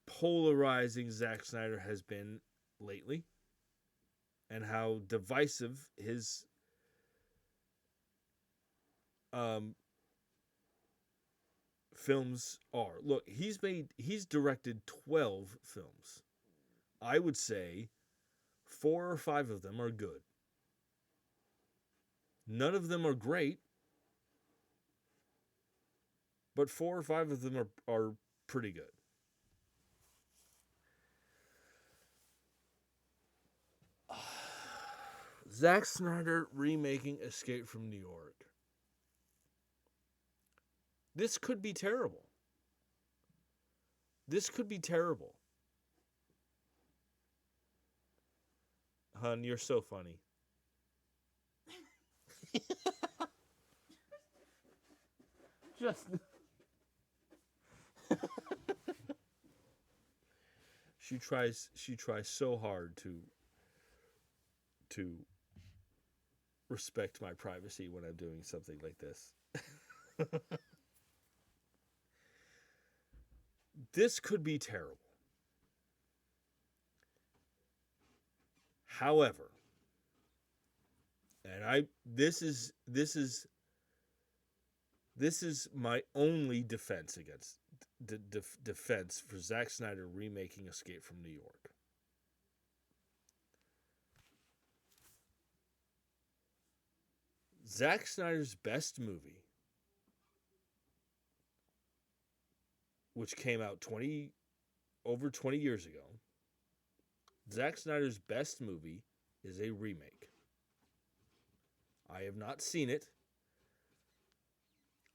polarizing Zack Snyder has been lately and how divisive his films are. Look, he's directed 12 films. I would say 4 or 5 of them are good. None of them are great, but 4 or 5 of them are pretty good. Zack Snyder remaking Escape from New York. This could be terrible. This could be terrible. Hun, you're so funny. Just she tries so hard to respect my privacy when I'm doing something like this. This could be terrible. However, and this is my only defense against defense for Zack Snyder remaking Escape from New York. Zack Snyder's best movie, which came out over 20 years ago, Zack Snyder's best movie is a remake. I have not seen it.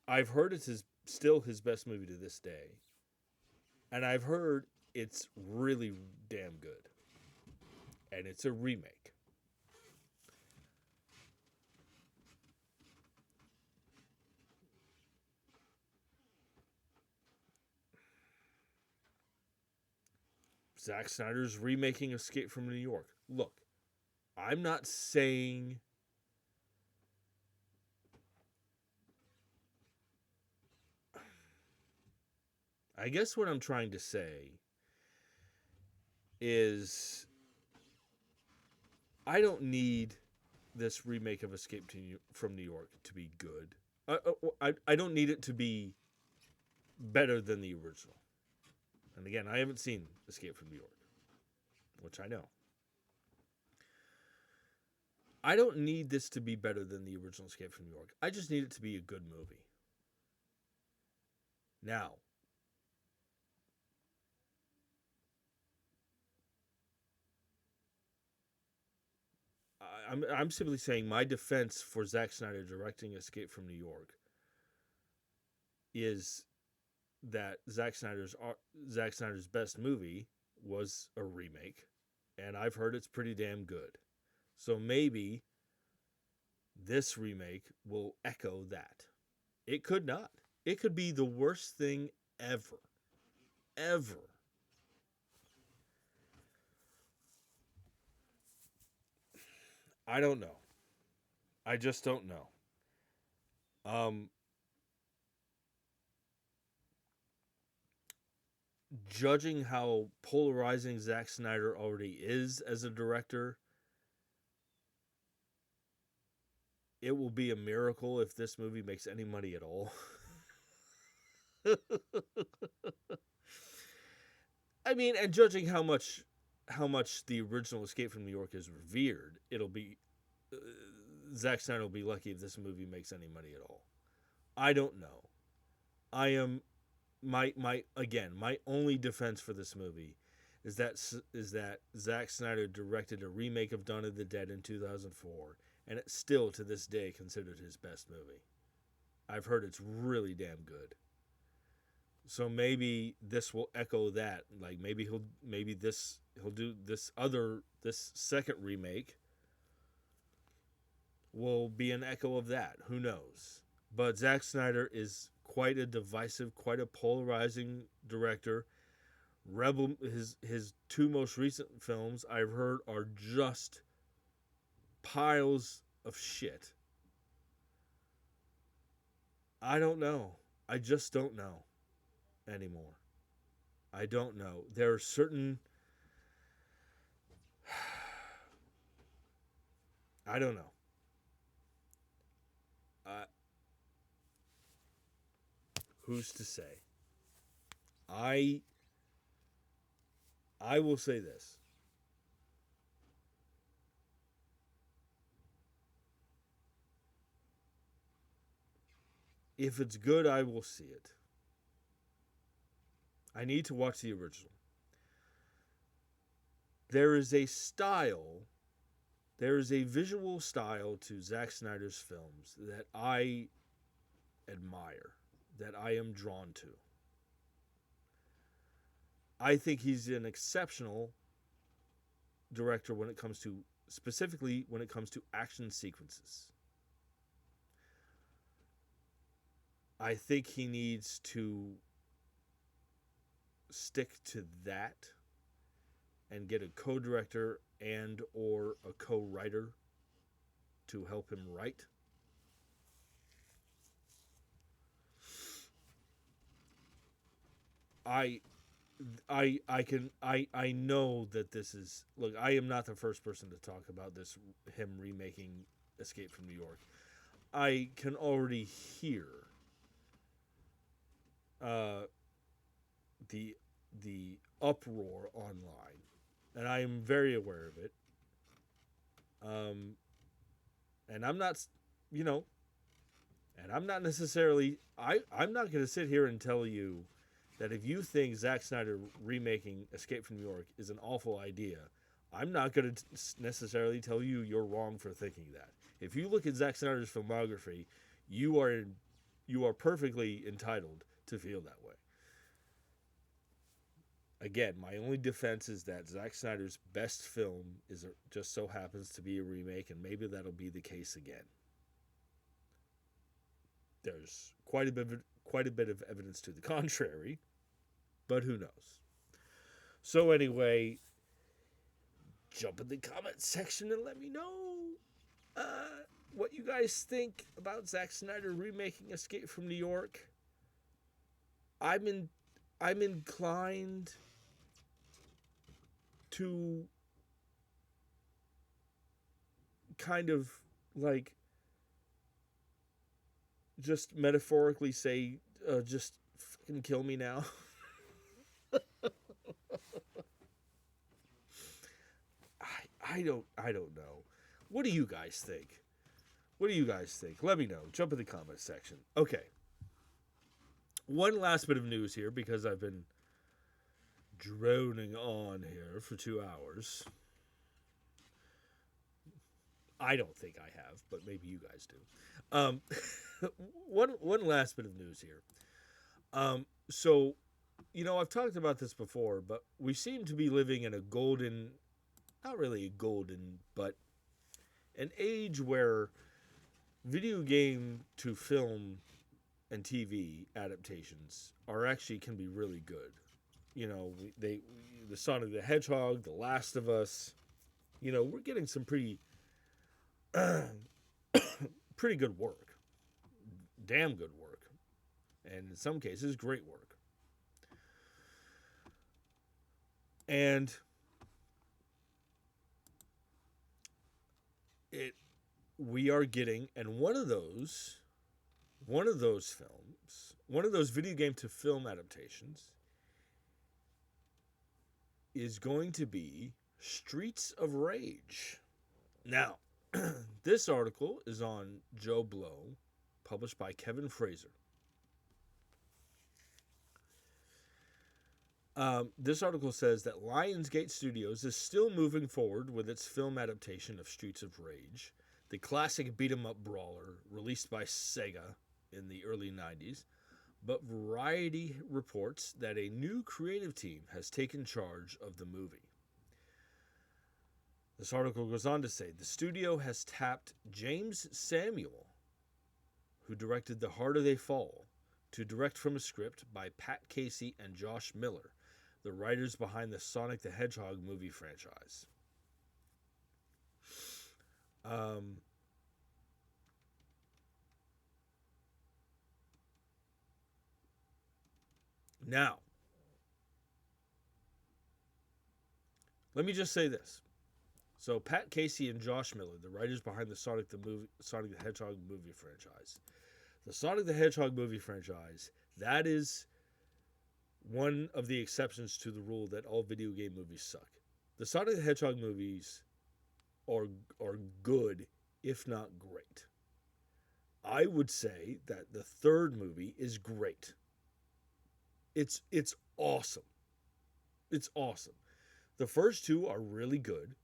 I've heard it's still his best movie to this day. And I've heard it's really damn good. And it's a remake. Zack Snyder's remaking Escape from New York. Look, I'm not saying I guess what I'm trying to say is I don't need this remake of Escape from New York to be good. I don't need it to be better than the original. And again, I haven't seen Escape from New York, which I know. I don't need this to be better than the original Escape from New York. I just need it to be a good movie. Now, I'm simply saying my defense for Zack Snyder directing Escape from New York is that Zack Snyder's best movie was a remake, and I've heard it's pretty damn good. So maybe this remake will echo that. It could not. It could be the worst thing ever. Ever. I don't know. I just don't know. Um, Judging how polarizing Zack Snyder already is as a director, it will be a miracle if this movie makes any money at all. I mean, and judging how much the original Escape from New York is revered, it'll be uh, Zack Snyder will be lucky if this movie makes any money at all. I don't know. I am my only defense for this movie is that Zack Snyder directed a remake of Dawn of the Dead in 2004, and it's still to this day considered his best movie. I've heard it's really damn good. So maybe this will echo that. Like he'll do this second remake will be an echo of that. Who knows? But Zack Snyder is quite a divisive, quite a polarizing director. His two most recent films I've heard are just piles of shit. I don't know. I just don't know anymore. I don't know. There are certain I don't know. Uh, who's to say? I I will say this. If it's good, I will see it. I need to watch the original. There is a style, there is a visual style to Zack Snyder's films that I admire, that I am drawn to. I think he's an exceptional director when it comes to, specifically when it comes to action sequences. I think he needs to stick to that and get a co-director and or a co-writer to help him write. I I know that this is, look, I am not the first person to talk about this, him remaking Escape from New York. I can already hear uh the the uproar online, and I am very aware of it. Um and I'm not, you know, and I'm not necessarily I'm not going to sit here and tell you that if you think Zack Snyder remaking Escape from New York is an awful idea, I'm not going to necessarily tell you you're wrong for thinking that. If you look at Zack Snyder's filmography, you are you are perfectly entitled to feel that way. Again, my only defense is that Zack Snyder's best film just so happens to be a remake, and maybe that'll be the case again. There's quite a bit of evidence to the contrary, but who knows? So anyway, jump in the comment section and let me know what you guys think about Zack Snyder remaking Escape from New York. I'm in. I'm inclined to kind of like just metaphorically say, just fucking kill me now? I don't know. What do you guys think? What do you guys think? Let me know. Jump in the comment section. Okay. One last bit of news here because I've been droning on here for 2 hours. I don't think I have, but maybe you guys do. One last bit of news here. So, I've talked about this before, but we seem to be living in a golden, not really a golden, but an age where video game to film and TV adaptations can be really good. The Sonic the Hedgehog, The Last of Us. We're getting some pretty pretty good work, damn good work, and in some cases, great work. And we are getting, and one of those films, one of those video game to film adaptations, is going to be Streets of Rage. Now, this article is on Joe Blow, published by Kevin Fraser. This article says that Lionsgate Studios is still moving forward with its film adaptation of Streets of Rage, the classic beat-em-up brawler released by Sega in the early 90s, but Variety reports that a new creative team has taken charge of the movie. This article goes on to say the studio has tapped James Samuel, who directed The Harder They Fall, to direct from a script by Pat Casey and Josh Miller, the writers behind the Sonic the Hedgehog movie franchise. Now, let me just say this. So, Pat Casey and Josh Miller, the writers behind the Sonic the Hedgehog movie franchise. The Sonic the Hedgehog movie franchise, that is one of the exceptions to the rule that all video game movies suck. The Sonic the Hedgehog movies are good, if not great. I would say that the third movie is great. It's awesome. It's awesome. The first two are really good.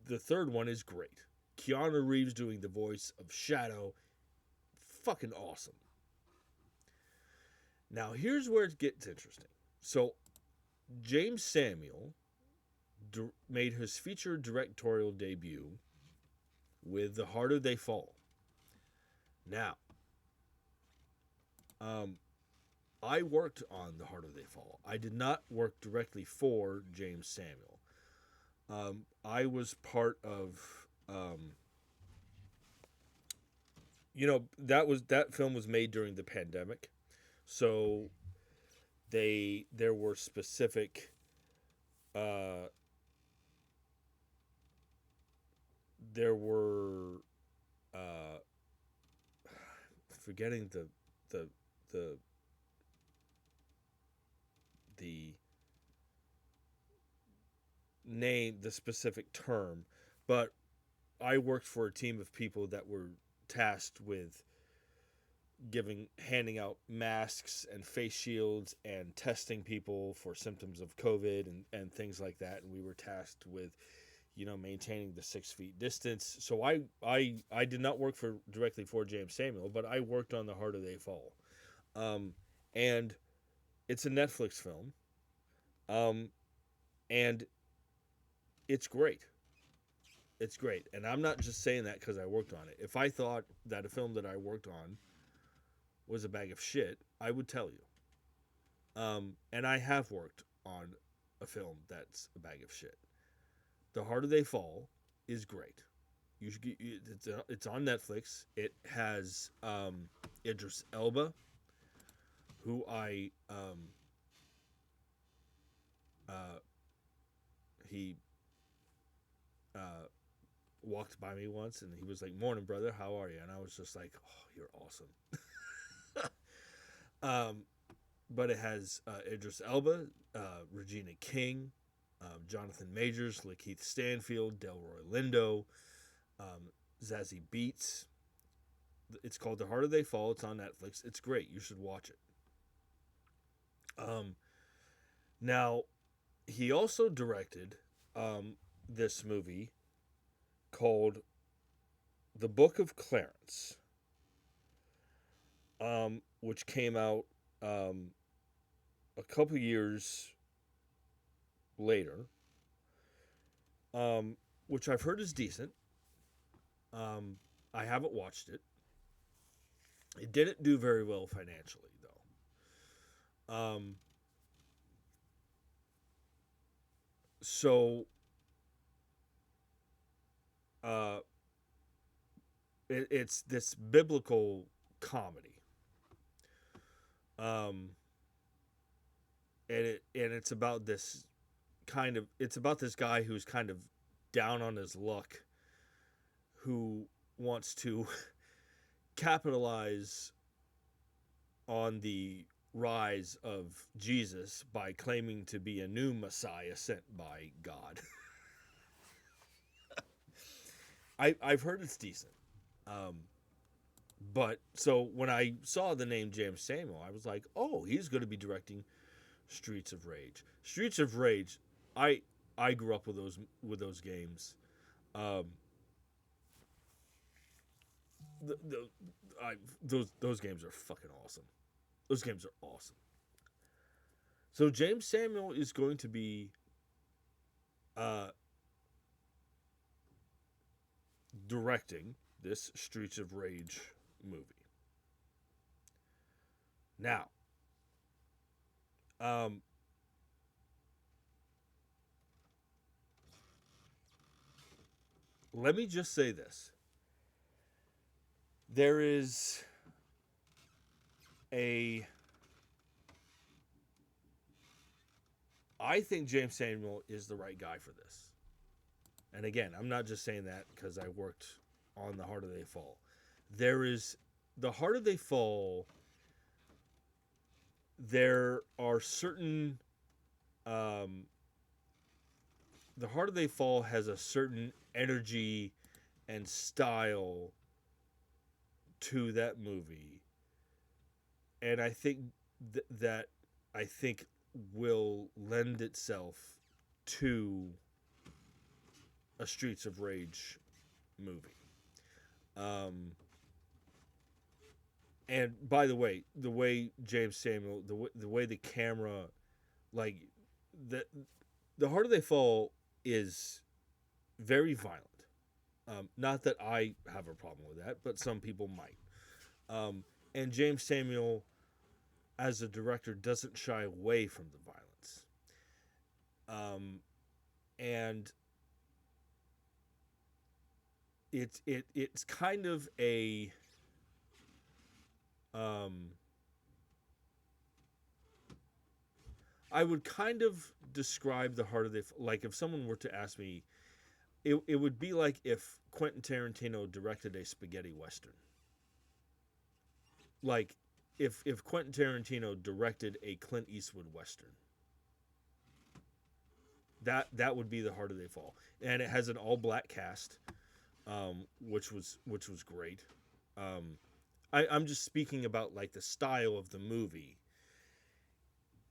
The third one is great. Keanu Reeves doing the voice of Shadow, fucking awesome. Now, here's where it gets interesting. So, James Samuel made his feature directorial debut with The Harder They Fall. Now, I worked on The Harder They Fall. I did not work directly for James Samuel. I was part of, that film was made during the pandemic, so there were specific, forgetting the name, the specific term, but I worked for a team of people that were tasked with handing out masks and face shields and testing people for symptoms of COVID and things like that. And we were tasked with, maintaining the 6 feet distance. So I did not work directly for James Samuel, but I worked on The Harder They Fall. And it's a Netflix film. And it's great. It's great. And I'm not just saying that because I worked on it. If I thought that a film that I worked on was a bag of shit, I would tell you. And I have worked on a film that's a bag of shit. The Harder They Fall is great. You should it's on Netflix. It has Idris Elba, who he walked by me once, and he was like, "Morning, brother. How are you?" And I was just like, "Oh, you're awesome." um, but it has Idris Elba, Regina King, Jonathan Majors, Lakeith Stanfield, Delroy Lindo, Zazie Beetz. It's called The Harder They Fall. It's on Netflix. It's great. You should watch it. Um, Now, he also directed this movie called The Book of Clarence, which came out a couple years later, which I've heard is decent. I haven't watched it. It didn't do very well financially, though. So uh, it's this biblical comedy, um, and it's about this it's about this guy who's kind of down on his luck, who wants to capitalize on the rise of Jesus by claiming to be a new Messiah sent by God. I've heard it's decent. Um, but so when I saw the name James Samuel, I was like, oh, he's going to be directing Streets of Rage. Streets of Rage, I grew up with those games. Um, the those games are fucking awesome. Those games are awesome. So James Samuel is going to be uh, directing this Streets of Rage movie. Now, um, let me just say this. There is a. I think James Samuel is the right guy for this. And again, I'm not just saying that because I worked on The Harder They Fall. There is. The Harder They Fall. There are certain. The Harder They Fall has a certain energy and style to that movie, and I think that I think will lend itself to a Streets of Rage movie. Um, and by the way James Samuel, the way the camera, like the Harder They Fall is very violent. Not that I have a problem with that, but some people might. And James Samuel, as a director, doesn't shy away from the violence. And it's kind of a I would kind of describe the Heart of the like if someone were to ask me, it would be like if Quentin Tarantino directed a spaghetti western. Like if Quentin Tarantino directed a Clint Eastwood western. That would be the Heart of They Fall, and it has an all black cast, which was great. I'm just speaking about like the style of the movie.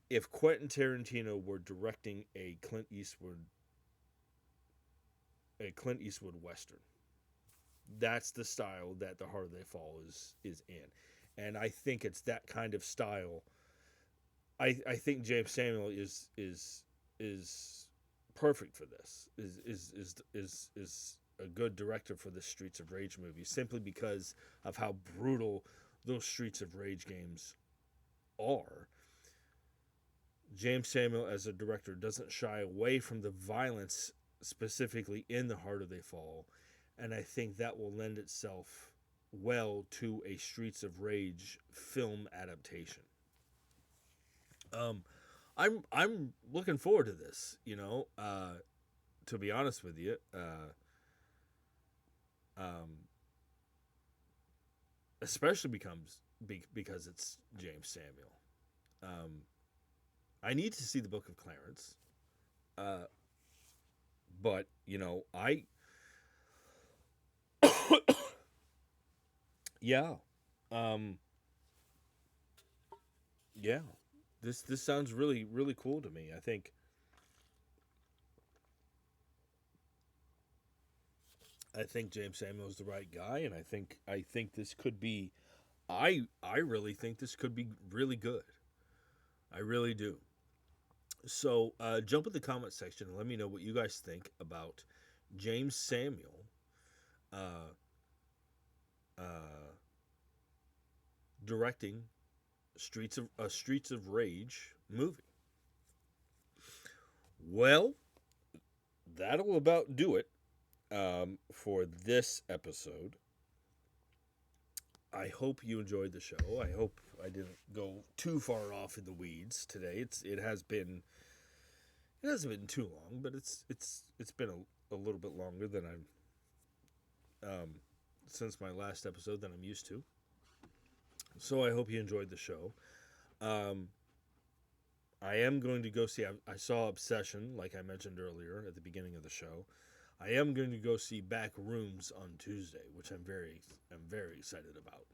If Quentin Tarantino were directing a Clint Eastwood western, that's the style that The Heart of They Fall is in, and I think it's that kind of style. I think James Samuel is perfect for this. Is a good director for the Streets of Rage movie simply because of how brutal those Streets of Rage games are. James Samuel as a director doesn't shy away from the violence specifically in The Harder They Fall, and I think that will lend itself well to a Streets of Rage film adaptation. I'm looking forward to this. To be honest with you, um, especially because it's James Samuel. Um, I need to see the Book of Clarence, uh, but yeah, um, yeah. This sounds really cool to me. I think James Samuel is the right guy, and I think this could be. I really think this could be really good. I really do. So jump in the comment section and let me know what you guys think about James Samuel uh, uh, directing Streets of Rage movie. Well, that'll about do it for this episode. I hope you enjoyed the show. I hope I didn't go too far off in the weeds today. It hasn't been too long, but it's been a little bit longer than I'm since my last episode than I'm used to. So I hope you enjoyed the show. Um, I am going to go see. I saw Obsession, like I mentioned earlier at the beginning of the show. I am going to go see Back Rooms on Tuesday, which I'm very excited about.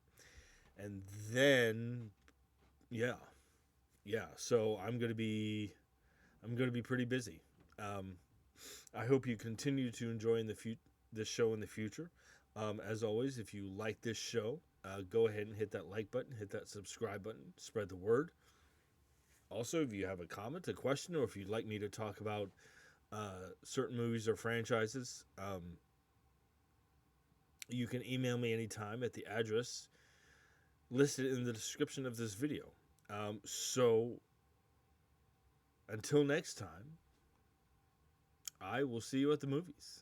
And then, yeah, yeah. So I'm going to be pretty busy. Um, I hope you continue to enjoy this show in the future. As always, if you like this show, go ahead and hit that like button, hit that subscribe button, spread the word. Also, if you have a comment, a question, or if you'd like me to talk about certain movies or franchises, you can email me anytime at the address listed in the description of this video. So, until next time, I will see you at the movies.